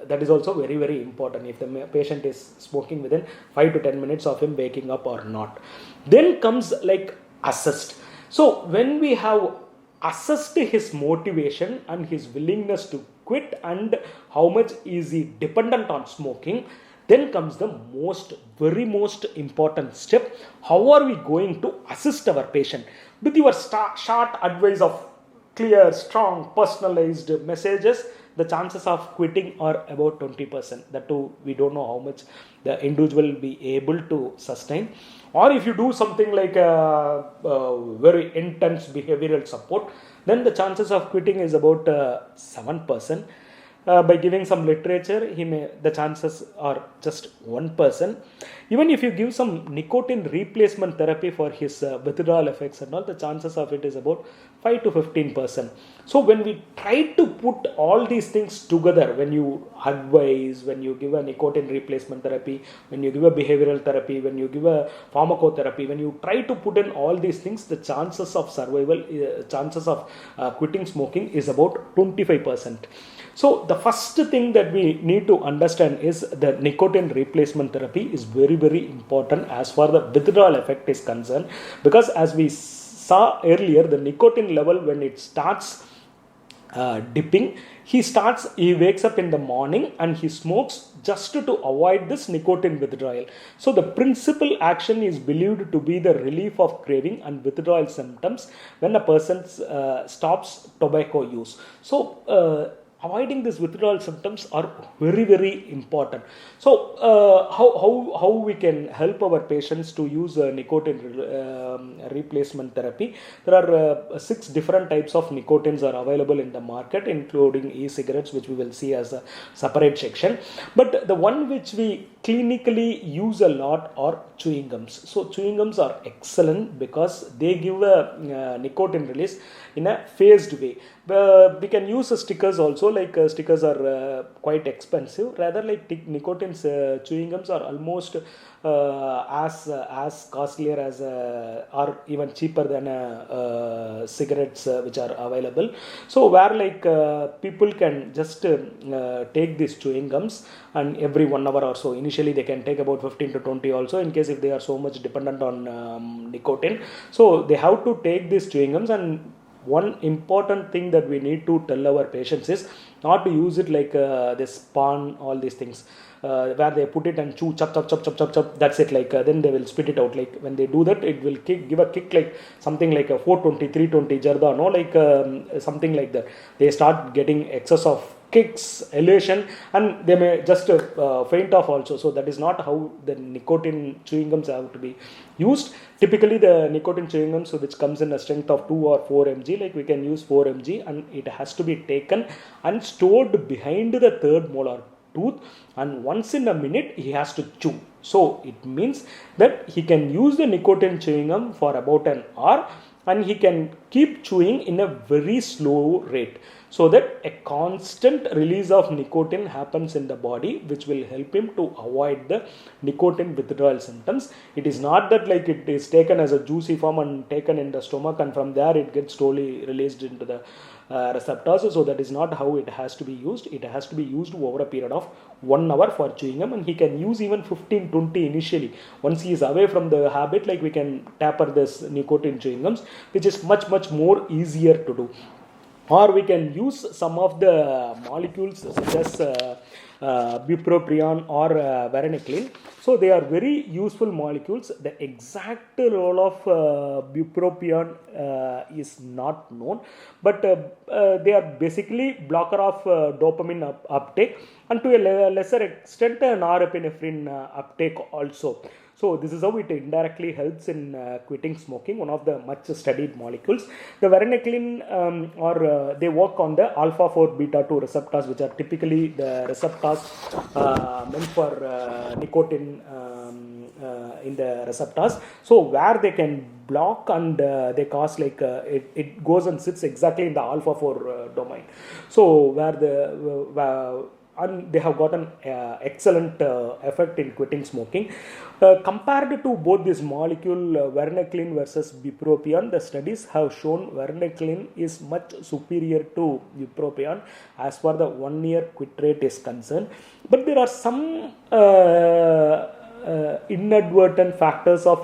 that is also very, very important if the patient is smoking within 5 to 10 minutes of him waking up or not. Then comes like assessed. So when we have assessed his motivation and his willingness to quit and how much is he dependent on smoking, then comes the very most important step. How are we going to assist our patient? With your short advice of clear, strong, personalized messages, the chances of quitting are about 20%. That too, we don't know how much the individual will be able to sustain. Or if you do something like a very intense behavioral support, then the chances of quitting is about 7%. By giving some literature, the chances are just 1%. Even if you give some nicotine replacement therapy for his withdrawal effects and all, the chances of it is about 5 to 15%. So when we try to put all these things together, when you advise, when you give a nicotine replacement therapy, when you give a behavioral therapy, when you give a pharmacotherapy, when you try to put in all these things, the chances of survival, chances of quitting smoking is about 25%. So the first thing that we need to understand is that nicotine replacement therapy is very, very important as far the withdrawal effect is concerned, because as we saw earlier, the nicotine level when it starts dipping, he wakes up in the morning and he smokes just to avoid this nicotine withdrawal. So the principal action is believed to be the relief of craving and withdrawal symptoms when a person stops tobacco use. So avoiding these withdrawal symptoms are very, very important. So how we can help our patients to use nicotine replacement therapy? There are 6 different types of nicotines are available in the market, including e-cigarettes, which we will see as a separate section. But the one which we clinically use a lot are chewing gums. So chewing gums are excellent because they give a nicotine release in a phased way. We can use stickers also, like stickers are quite expensive. Rather, like nicotine chewing gums are almost as costlier as or even cheaper than cigarettes which are available. So where like people can just take these chewing gums, and every 1 hour or so, initially they can take about 15 to 20 also, in case if they are so much dependent on nicotine. So they have to take these chewing gums. And one important thing that we need to tell our patients is not to use it like this pan, all these things where they put it and chew, chop, that's it, like then they will spit it out. Like when they do that, it will give a kick like something like a 420, 320 jarda, no, like something like that. They start getting excess of kicks, elation, and they may just faint off also. So that is not how the nicotine chewing gums have to be used. Typically the nicotine chewing gums, which comes in a strength of 2 or 4 mg, like we can use 4 mg, and it has to be taken and stored behind the third molar tooth, and once in a minute he has to chew. So it means that he can use the nicotine chewing gum for about an hour, and he can keep chewing in a very slow rate, so that a constant release of nicotine happens in the body, which will help him to avoid the nicotine withdrawal symptoms. It is not that like it is taken as a juicy form and taken in the stomach, and from there it gets slowly released into the receptors. So that is not how it has to be used. It has to be used over a period of 1 hour for chewing gum, and he can use even 15-20 initially. Once he is away from the habit, like we can taper this nicotine chewing gums, which is much more easier to do. or we can use some of the molecules such as bupropion or varenicline. So they are very useful molecules. The exact role of bupropion is not known, but they are basically blocker of dopamine uptake, and to a lesser extent norepinephrine uptake also. So this is how it indirectly helps in quitting smoking, one of the much studied molecules. The varenicline they work on the alpha 4 beta 2 receptors, which are typically the receptors meant for nicotine in the receptors. So where they can block and they cause like it goes and sits exactly in the alpha 4 domain. So where and they have got an excellent effect in quitting smoking. Compared to both this molecule, varenicline versus bupropion, the studies have shown varenicline is much superior to bupropion as far the 1 year quit rate is concerned. But there are some inadvertent factors of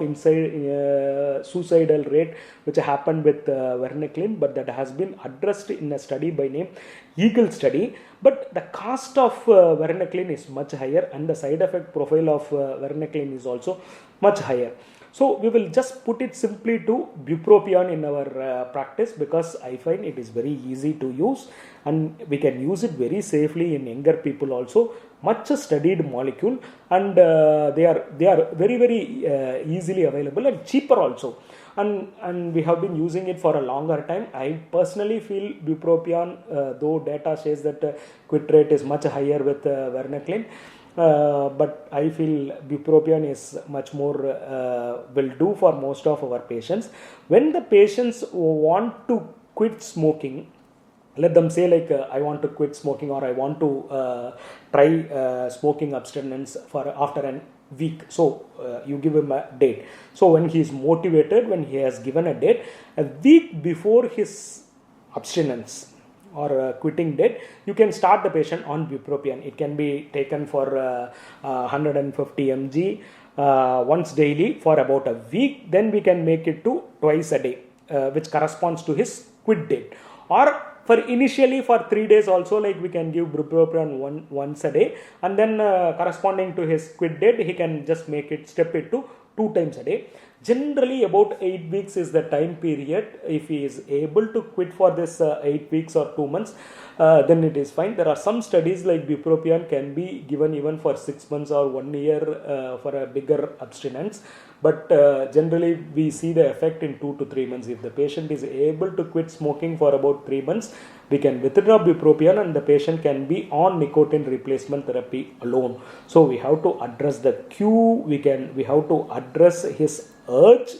suicidal rate which happened with varenicline, but that has been addressed in a study by name Eagle study. But the cost of varenicline is much higher, and the side effect profile of varenicline is also much higher. So we will just put it simply to bupropion in our practice, because I find it is very easy to use and we can use it very safely in younger people also. Much studied molecule, and they are very easily available and cheaper also. And we have been using it for a longer time. I personally feel bupropion, though data says that quit rate is much higher with varenicline, but I feel bupropion is much more will do for most of our patients. When the patients want to quit smoking, let them say like I want to quit smoking, or I want to try smoking abstinence for after an week. So you give him a date. So when he is motivated, when he has given a date, a week before his abstinence or quitting date, you can start the patient on bupropion. It can be taken for 150 mg once daily for about a week. Then we can make it to twice a day, which corresponds to his quit date. Or for initially for 3 days also, like we can give bupropion once a day, and then corresponding to his quit date, he can just make it step it to 2 times a day. Generally about 8 weeks is the time period. If he is able to quit for this 8 weeks or 2 months, then it is fine. There are some studies like bupropion can be given even for 6 months or 1 year for a bigger abstinence. But generally we see the effect in 2 to 3 months. If the patient is able to quit smoking for about 3 months, we can withdraw bupropion and the patient can be on nicotine replacement therapy alone. So we have to address the cue. We have to address his urge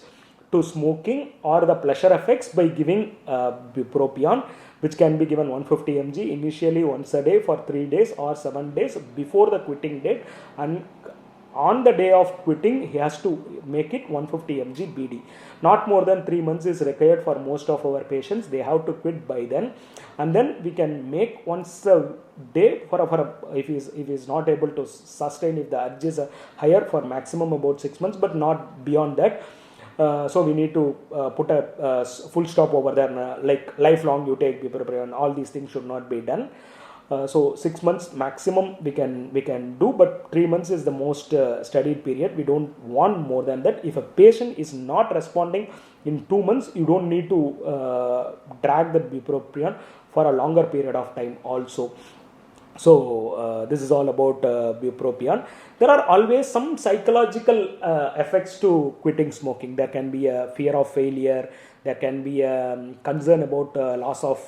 to smoking or the pleasure effects by giving bupropion, which can be given 150 mg initially once a day for 3 days or 7 days before the quitting date, and on the day of quitting he has to make it 150 mg BD. Not more than 3 months is required for most of our patients. They have to quit by then, and then we can make once a day if he is not able to sustain, if the urge is higher, for maximum about 6 months, but not beyond that. So we need to put a full stop over there, like lifelong you take bupropion. All these things should not be done. So 6 months maximum we can do, but 3 months is the most studied period. We don't want more than that. If a patient is not responding in 2 months, you don't need to drag the bupropion for a longer period of time also. So this is all about bupropion. There are always some psychological effects to quitting smoking. There can be a fear of failure. There can be a concern about loss of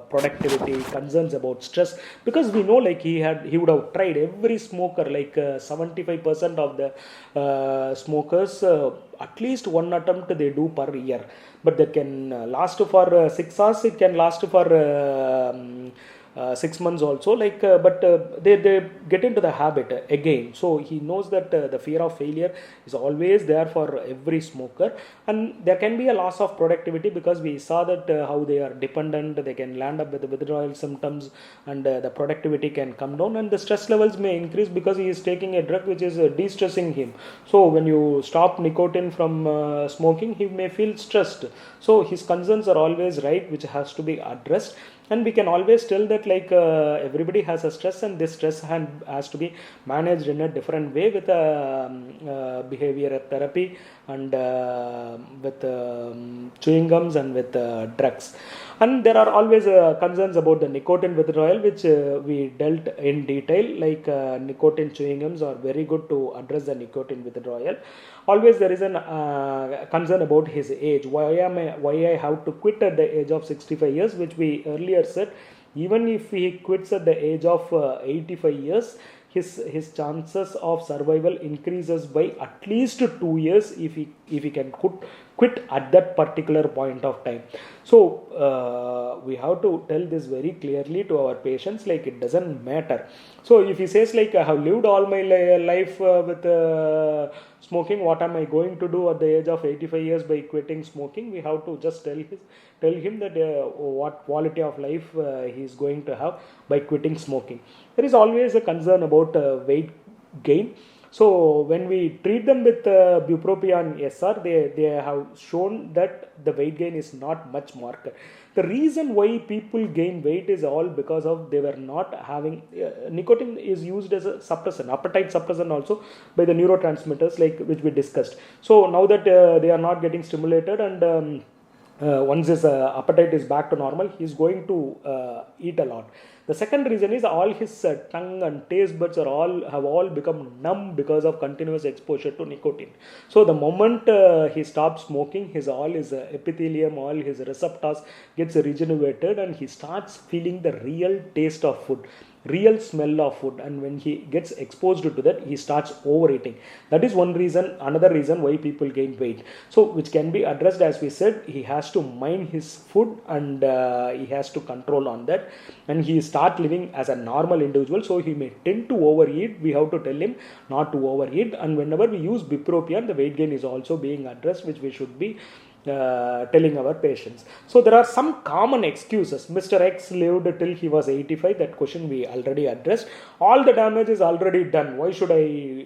productivity, concerns about stress, because we know like he would have tried. Every smoker, like 75% of the smokers, at least one attempt they do per year, but that can last for 6 hours. It can last for 6 months also, like but they get into the habit again. So he knows that the fear of failure is always there for every smoker, and there can be a loss of productivity because we saw that how they are dependent. They can land up with the withdrawal symptoms, and the productivity can come down, and the stress levels may increase because he is taking a drug which is de-stressing him. So when you stop nicotine from smoking, he may feel stressed. So his concerns are always right, which has to be addressed. And we can always tell that like everybody has a stress, and this stress has to be managed in a different way with behavior therapy and with chewing gums and with drugs. And there are always concerns about the nicotine withdrawal, which we dealt in detail. Like nicotine chewing gums are very good to address the nicotine withdrawal. Always there is an concern about his age. Why I have to quit at the age of 65 years, which we earlier said. Even if he quits at the age of 85 years, his chances of survival increases by at least 2 years if he can quit at that particular point of time. So we have to tell this very clearly to our patients, like it doesn't matter. So if he says like I have lived all my life with smoking, what am I going to do at the age of 85 years by quitting smoking? We have to just tell him that what quality of life he is going to have by quitting smoking. There is always a concern about weight gain. So when we treat them with bupropion SR, they have shown that the weight gain is not much marked. The reason why people gain weight is all because of they were not having nicotine is used as a suppressant, appetite suppressant also by the neurotransmitters, like which we discussed. So now that they are not getting stimulated, and once his appetite is back to normal, he is going to eat a lot. The second reason is all his tongue and taste buds have all become numb because of continuous exposure to nicotine. So the moment he stops smoking, his epithelium, all his receptors gets regenerated, and he starts feeling the real taste of food, real smell of food. And when he gets exposed to that, he starts overeating. That is one reason. Another reason why people gain weight, so which can be addressed, as we said. He has to mind his food, and he has to control on that, and he start living as a normal individual. So he may tend to overeat. We have to tell him not to overeat. And whenever we use bupropion, the weight gain is also being addressed, which we should be telling our patients. So there are some common excuses. Mr. X lived till he was 85. That question we already addressed. All the damage is already done. Why should I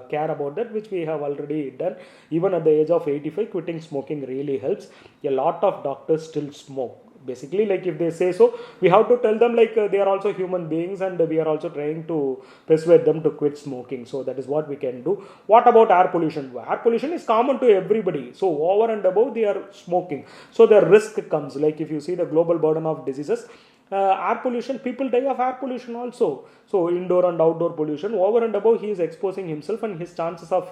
care about that, which we have already done? Even at the age of 85, quitting smoking really helps. A lot of doctors still smoke. Basically, like if they say so, we have to tell them like they are also human beings, and we are also trying to persuade them to quit smoking. So that is what we can do. What about air pollution? Air pollution is common to everybody. So over and above, they are smoking. So the risk comes, like if you see the global burden of diseases, air pollution, people die of air pollution also. So indoor and outdoor pollution, over and above, he is exposing himself, and his chances of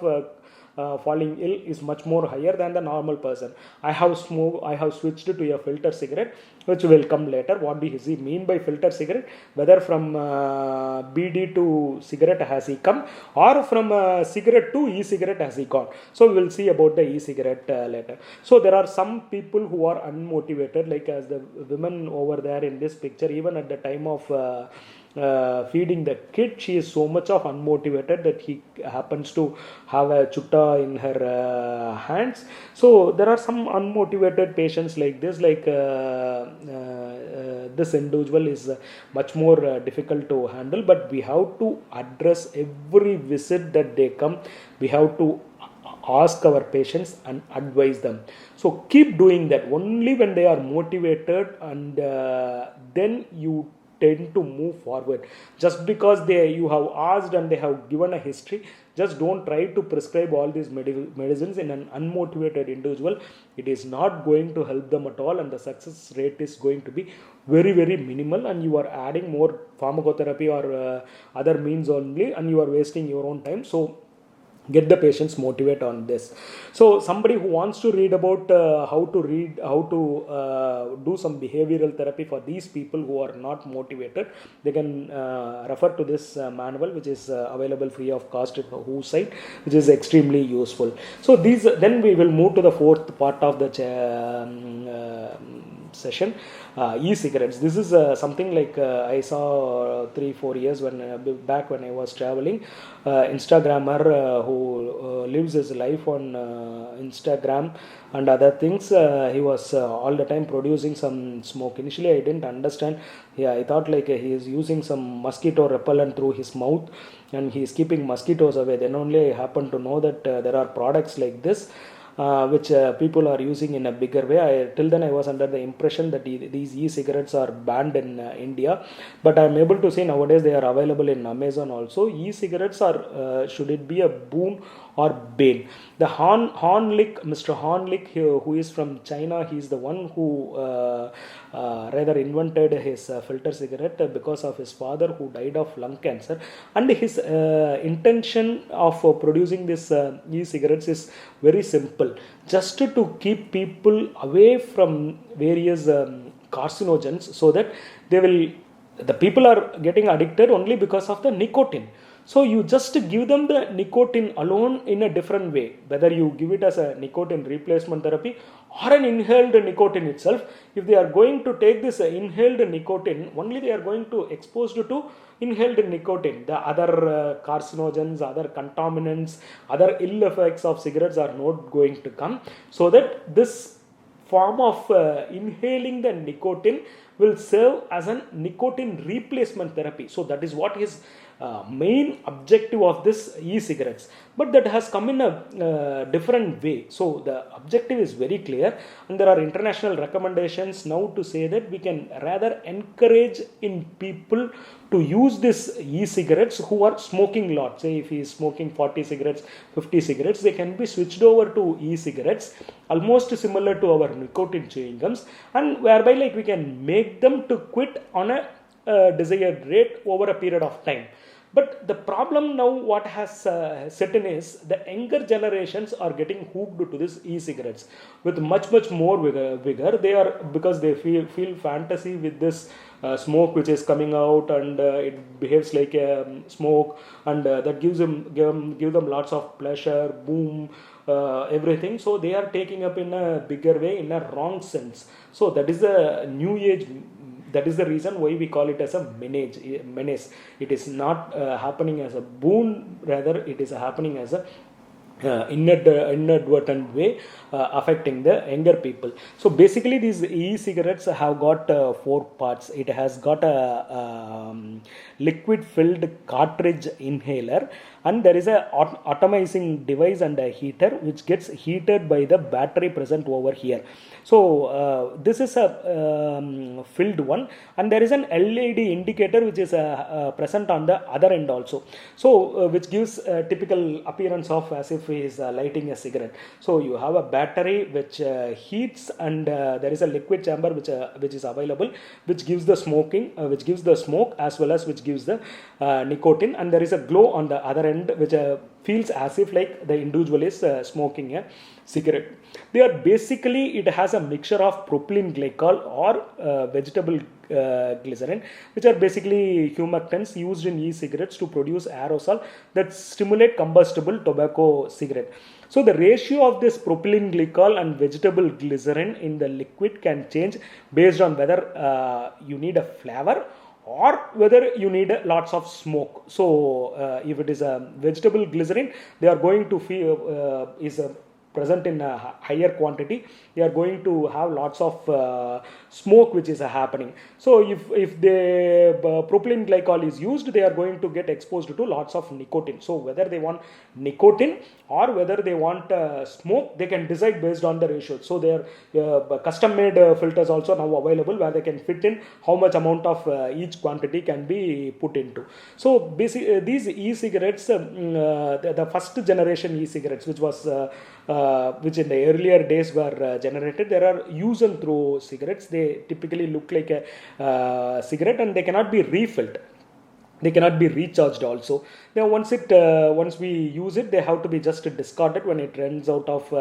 falling ill is much more higher than the normal person. I have switched to a filter cigarette, which will come later. What does he mean by filter cigarette? Whether from BD to cigarette has he come, or from cigarette to e-cigarette has he gone? So we will see about the e-cigarette later. So there are some people who are unmotivated, like as the women over there in this picture. Even at the time of feeding the kid, she is so much of unmotivated that he happens to have a chutta in her hands. So there are some unmotivated patients like this, like this individual is much more difficult to handle. But we have to address every visit that they come. We have to ask our patients and advise them. So keep doing that. Only when they are motivated, and then you tend to move forward. Just because you have asked and they have given a history, just don't try to prescribe all these medicines in an unmotivated individual. It is not going to help them at all, and the success rate is going to be very, very minimal, and you are adding more pharmacotherapy or other means only, and you are wasting your own time. So get the patients motivated on this. So somebody who wants to read about how to do some behavioral therapy for these people who are not motivated, they can refer to this manual, which is available free of cost at the WHO site, which is extremely useful. So then we will move to the fourth part of the session. E-cigarettes. This is something like I saw 3-4 years back when I was traveling. Instagrammer who lives his life on Instagram and other things. He was all the time producing some smoke. Initially, I didn't understand. Yeah, I thought like he is using some mosquito repellent through his mouth, and he is keeping mosquitoes away. Then only I happened to know that there are products like this. which people are using in a bigger way. Till then I was under the impression that these e-cigarettes are banned in India, but I am able to see nowadays they are available in Amazon also. E-cigarettes are, should it be a boon or bane? The Hornlick, Mr. Hornlick, who is from China, he is the one who rather invented his filter cigarette because of his father who died of lung cancer, and his intention of producing this e-cigarettes is very simple, just to keep people away from various carcinogens, so that the people are getting addicted only because of the nicotine. So you just give them the nicotine alone in a different way, whether you give it as a nicotine replacement therapy or an inhaled nicotine itself. If they are going to take this inhaled nicotine, only they are going to exposed to inhaled nicotine. The other carcinogens, other contaminants, other ill effects of cigarettes are not going to come, so that this form of inhaling the nicotine will serve as a nicotine replacement therapy. So that is what his main objective of this e-cigarettes, but that has come in a different way. So the objective is very clear, and there are international recommendations now to say that we can rather encourage in people to use this e-cigarettes who are smoking lot. Say if he is smoking 40 cigarettes, 50 cigarettes, they can be switched over to e-cigarettes, almost similar to our nicotine chewing gums, and whereby like we can make them to quit on a desired rate over a period of time. But the problem now what has set in is the younger generations are getting hooked to this e-cigarettes with much more vigor. They are, because they feel fantasy with this smoke which is coming out, and it behaves like a smoke, and that give them lots of pleasure, boom, everything. So they are taking up in a bigger way, in a wrong sense. So that is a new age. That is the reason why we call it as a menace. It is not happening as a boon, rather it is happening as a inadvertent way, affecting the younger people. So basically these e-cigarettes have got 4 parts. It has got a liquid filled cartridge inhaler, and there is a atomizing device and a heater which gets heated by the battery present over here. So this is a filled one, and there is an LED indicator which is present on the other end also, so which gives a typical appearance of as if he is lighting a cigarette. So you have a battery which heats, and there is a liquid chamber which is available, which gives the smoke as well as which gives the nicotine, and there is a glow on the other end which feels as if like the individual is smoking a cigarette. They are basically, it has a mixture of propylene glycol or vegetable glycerin, which are basically humectants used in e-cigarettes to produce aerosol that stimulate combustible tobacco cigarette. So the ratio of this propylene glycol and vegetable glycerin in the liquid can change based on whether you need a flavor or whether you need lots of smoke. So if it is a vegetable glycerin, they are going to feel present in a higher quantity, they are going to have lots of smoke which is happening. So if the propylene glycol is used, they are going to get exposed to lots of nicotine. So whether they want nicotine or whether they want smoke, they can decide based on the ratio. So there are custom made filters also now available, where they can fit in how much amount of each quantity can be put into. So basically these e-cigarettes, the first generation e-cigarettes which in the earlier days were generated, there are use and throw cigarettes. They typically look like a cigarette, and they cannot be refilled. They cannot be recharged also. Now once we use it, they have to be just discarded when it runs out of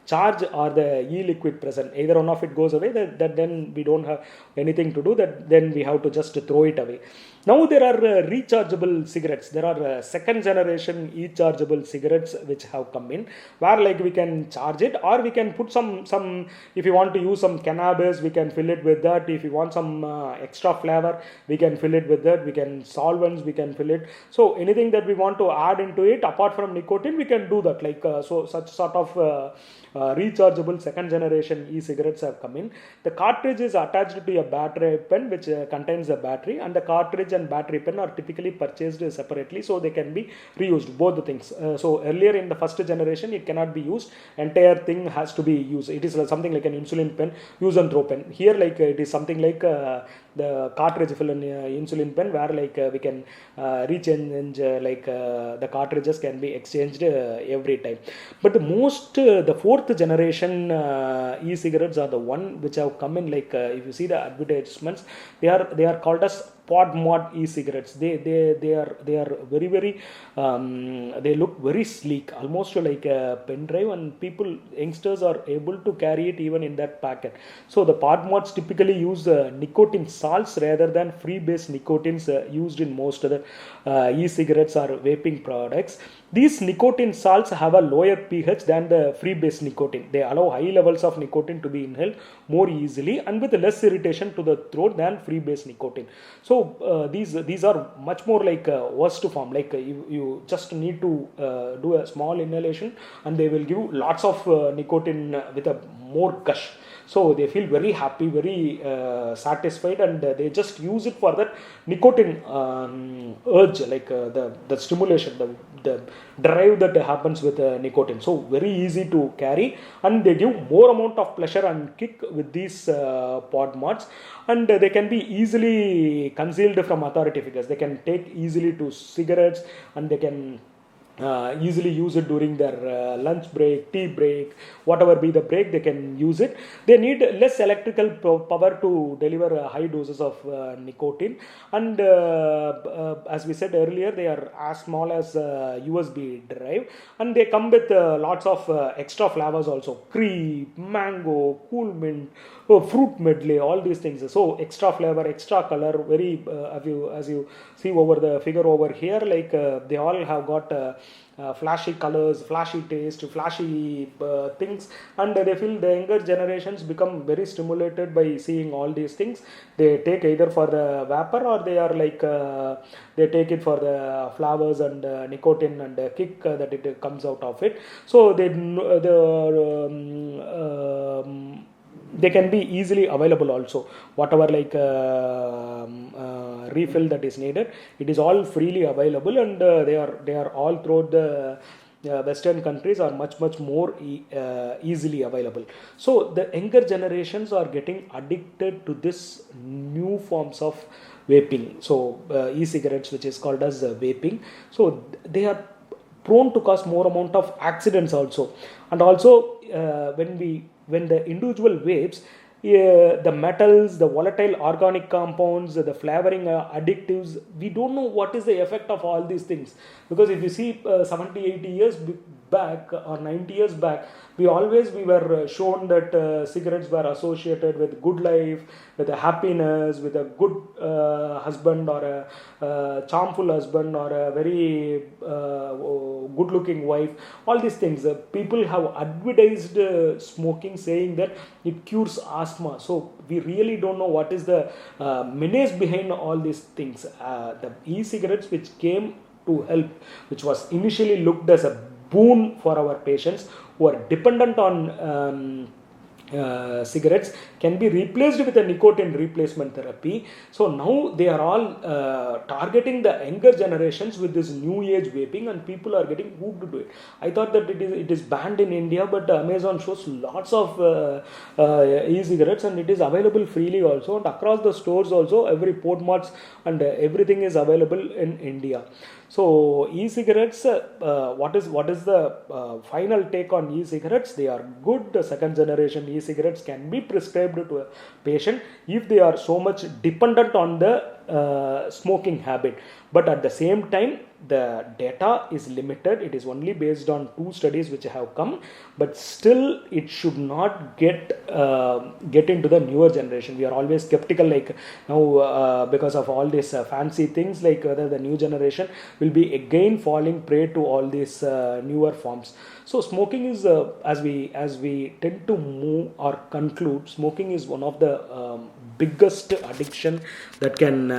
charge or the e-liquid present. Either one of it goes away, that then we don't have anything to do, that then we have to just throw it away. Now there are rechargeable cigarettes. There are second generation e-chargeable cigarettes which have come in, where like we can charge it, or we can put some if you want to use some cannabis, we can fill it with that. If you want some extra flavor, we can fill it with that. We can solvents, we can fill it. So anything that we want to add into it apart from nicotine, we can do that. Like so such sort of rechargeable second generation e-cigarettes have come in. The cartridge is attached to a battery pen which contains a battery, and the cartridge and battery pen are typically purchased separately, so they can be reused, both the things. So earlier in the first generation it cannot be used, entire thing has to be used. It is something like an insulin pen, use and throw pen. Here like it is something like the cartridge fill in insulin pen, where like we can rechange the cartridges can be exchanged every time. But the fourth generation e-cigarettes are the one which have come in, like if you see the advertisements, they are called as pod mod e-cigarettes. They are very they look very sleek, almost like a pen drive, and youngsters are able to carry it even in that packet. So the pod mods typically use nicotine salts rather than free base nicotines used in most other e-cigarettes or vaping products. These nicotine salts have a lower pH than the free base nicotine. They allow high levels of nicotine to be inhaled more easily and with less irritation to the throat than free base nicotine. So these are much more like worst form. Like you just need to do a small inhalation, and they will give lots of nicotine with a more gush. So they feel very happy, very satisfied, and they just use it for that nicotine urge, like the stimulation, the drive that happens with nicotine. So very easy to carry, and they give more amount of pleasure and kick with these pod mods, and they can be easily concealed from authority figures. They can take easily to cigarettes, and they can easily use it during their lunch break, tea break, whatever be the break, they can use it. They need less electrical power to deliver high doses of nicotine, and as we said earlier, they are as small as USB drive, and they come with lots of extra flavors also: cream, mango, cool mint, fruit medley, all these things. So extra flavor, extra color, very as you see over the figure over here, like they all have got flashy colors, flashy taste, flashy things, and they feel the younger generations become very stimulated by seeing all these things. They take either for the vapor, or they are like they take it for the flavors and nicotine and kick that it comes out of it. So they can be easily available also, whatever like refill that is needed, it is all freely available, and they are all throughout the western countries are much more easily available. So the younger generations are getting addicted to this new forms of vaping, so e-cigarettes, which is called as vaping. So they are prone to cause more amount of accidents also, and also when the individual vapes, the metals, the volatile organic compounds, the flavoring additives, we don't know what is the effect of all these things. Because if you see 70-80 years back or 90 years back, we were shown that cigarettes were associated with good life, with a happiness, with a good husband, or a charmful husband, or a very good looking wife. All these things, people have advertised smoking, saying that it cures asthma. So we really don't know what is the menace behind all these things. The e-cigarettes, which came to help, which was initially looked as a boon for our patients who are dependent on cigarettes, can be replaced with a nicotine replacement therapy. So now they are all targeting the younger generations with this new age vaping, and people are getting hooked to it. I thought that it is banned in India, but Amazon shows lots of e-cigarettes, and it is available freely also, and across the stores also, every port marts and everything is available in India. So e-cigarettes, what is the final take on e-cigarettes? They are good. The second generation e-cigarettes can be prescribed to a patient if they are so much dependent on the smoking habit. But at the same time, the data is limited. It is only based on 2 studies which have come, but still it should not get into the newer generation. We are always skeptical, like now because of all these fancy things, like whether the new generation will be again falling prey to all these newer forms. So smoking is, as we tend to move or conclude, smoking is one of the biggest addiction that can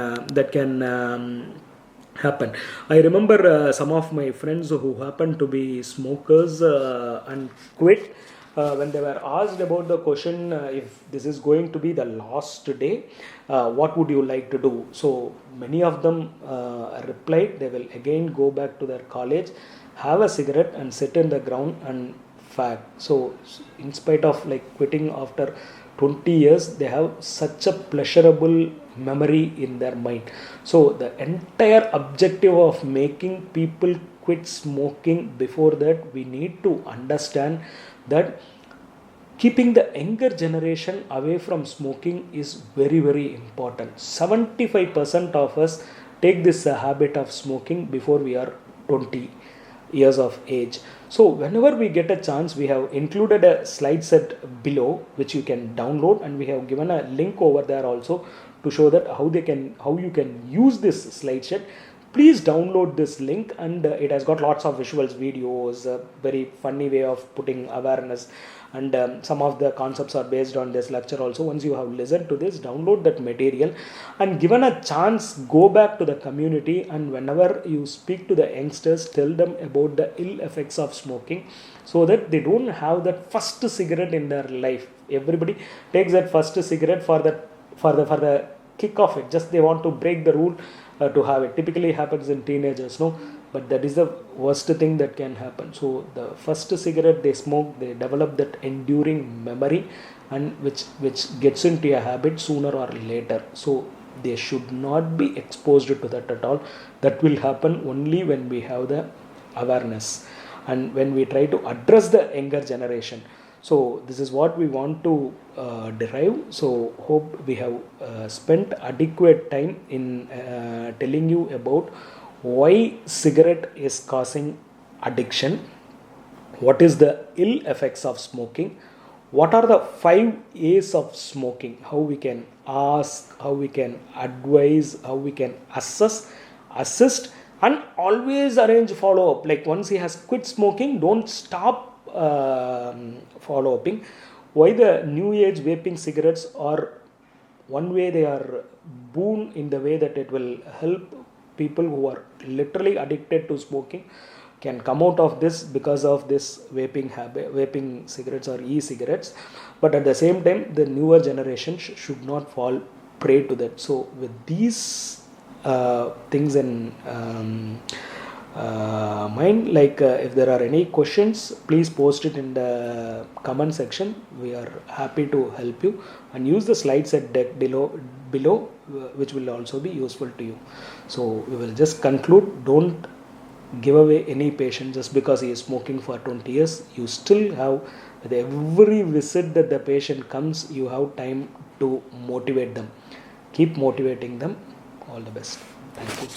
happen. I remember some of my friends who happened to be smokers and quit, when they were asked about the question, if this is going to be the last day, what would you like to do? So many of them replied they will again go back to their college, have a cigarette and sit in the ground and fag. So in spite of like quitting after 20 years, they have such a pleasurable memory in their mind. So the entire objective of making people quit smoking, before that we need to understand that keeping the younger generation away from smoking is very very important. 75% of us take this habit of smoking before we are 20 years of age. So whenever we get a chance, we have included a slide set below which you can download, and we have given a link over there also to show that how you can use this slide set. Please download this link, and it has got lots of visuals, videos, a very funny way of putting awareness, and some of the concepts are based on this lecture also. Once you have listened to this, download that material, and given a chance, go back to the community, and whenever you speak to the youngsters, tell them about the ill effects of smoking, so that they don't have that first cigarette in their life. Everybody takes that first cigarette for the kick of it, just they want to break the rule to have it. Typically happens in teenagers, no, but that is the worst thing that can happen. So the first cigarette they smoke, they develop that enduring memory, and which gets into a habit sooner or later. So they should not be exposed to that at all. That will happen only when we have the awareness, and when we try to address the younger generation. So this is what we want to derive. So hope we have spent adequate time in telling you about why cigarette is causing addiction, what is the ill effects of smoking, what are the 5 A's of smoking, how we can ask, how we can advise, how we can assist, and always arrange follow up. Like once he has quit smoking, don't stop follow upping. Why the new age vaping cigarettes are one way, they are boon in the way that it will help people who are literally addicted to smoking can come out of this because of this vaping habit, vaping cigarettes or e-cigarettes. But at the same time, the newer generation should not fall prey to that. So with these things in mind, like if there are any questions, please post it in the comment section. We are happy to help you, and use the slide set deck below which will also be useful to you. So we will just conclude. Don't give away any patient just because he is smoking for 20 years. You still have, with every visit that the patient comes, you have time to motivate them. Keep motivating them. All the best. Thank you.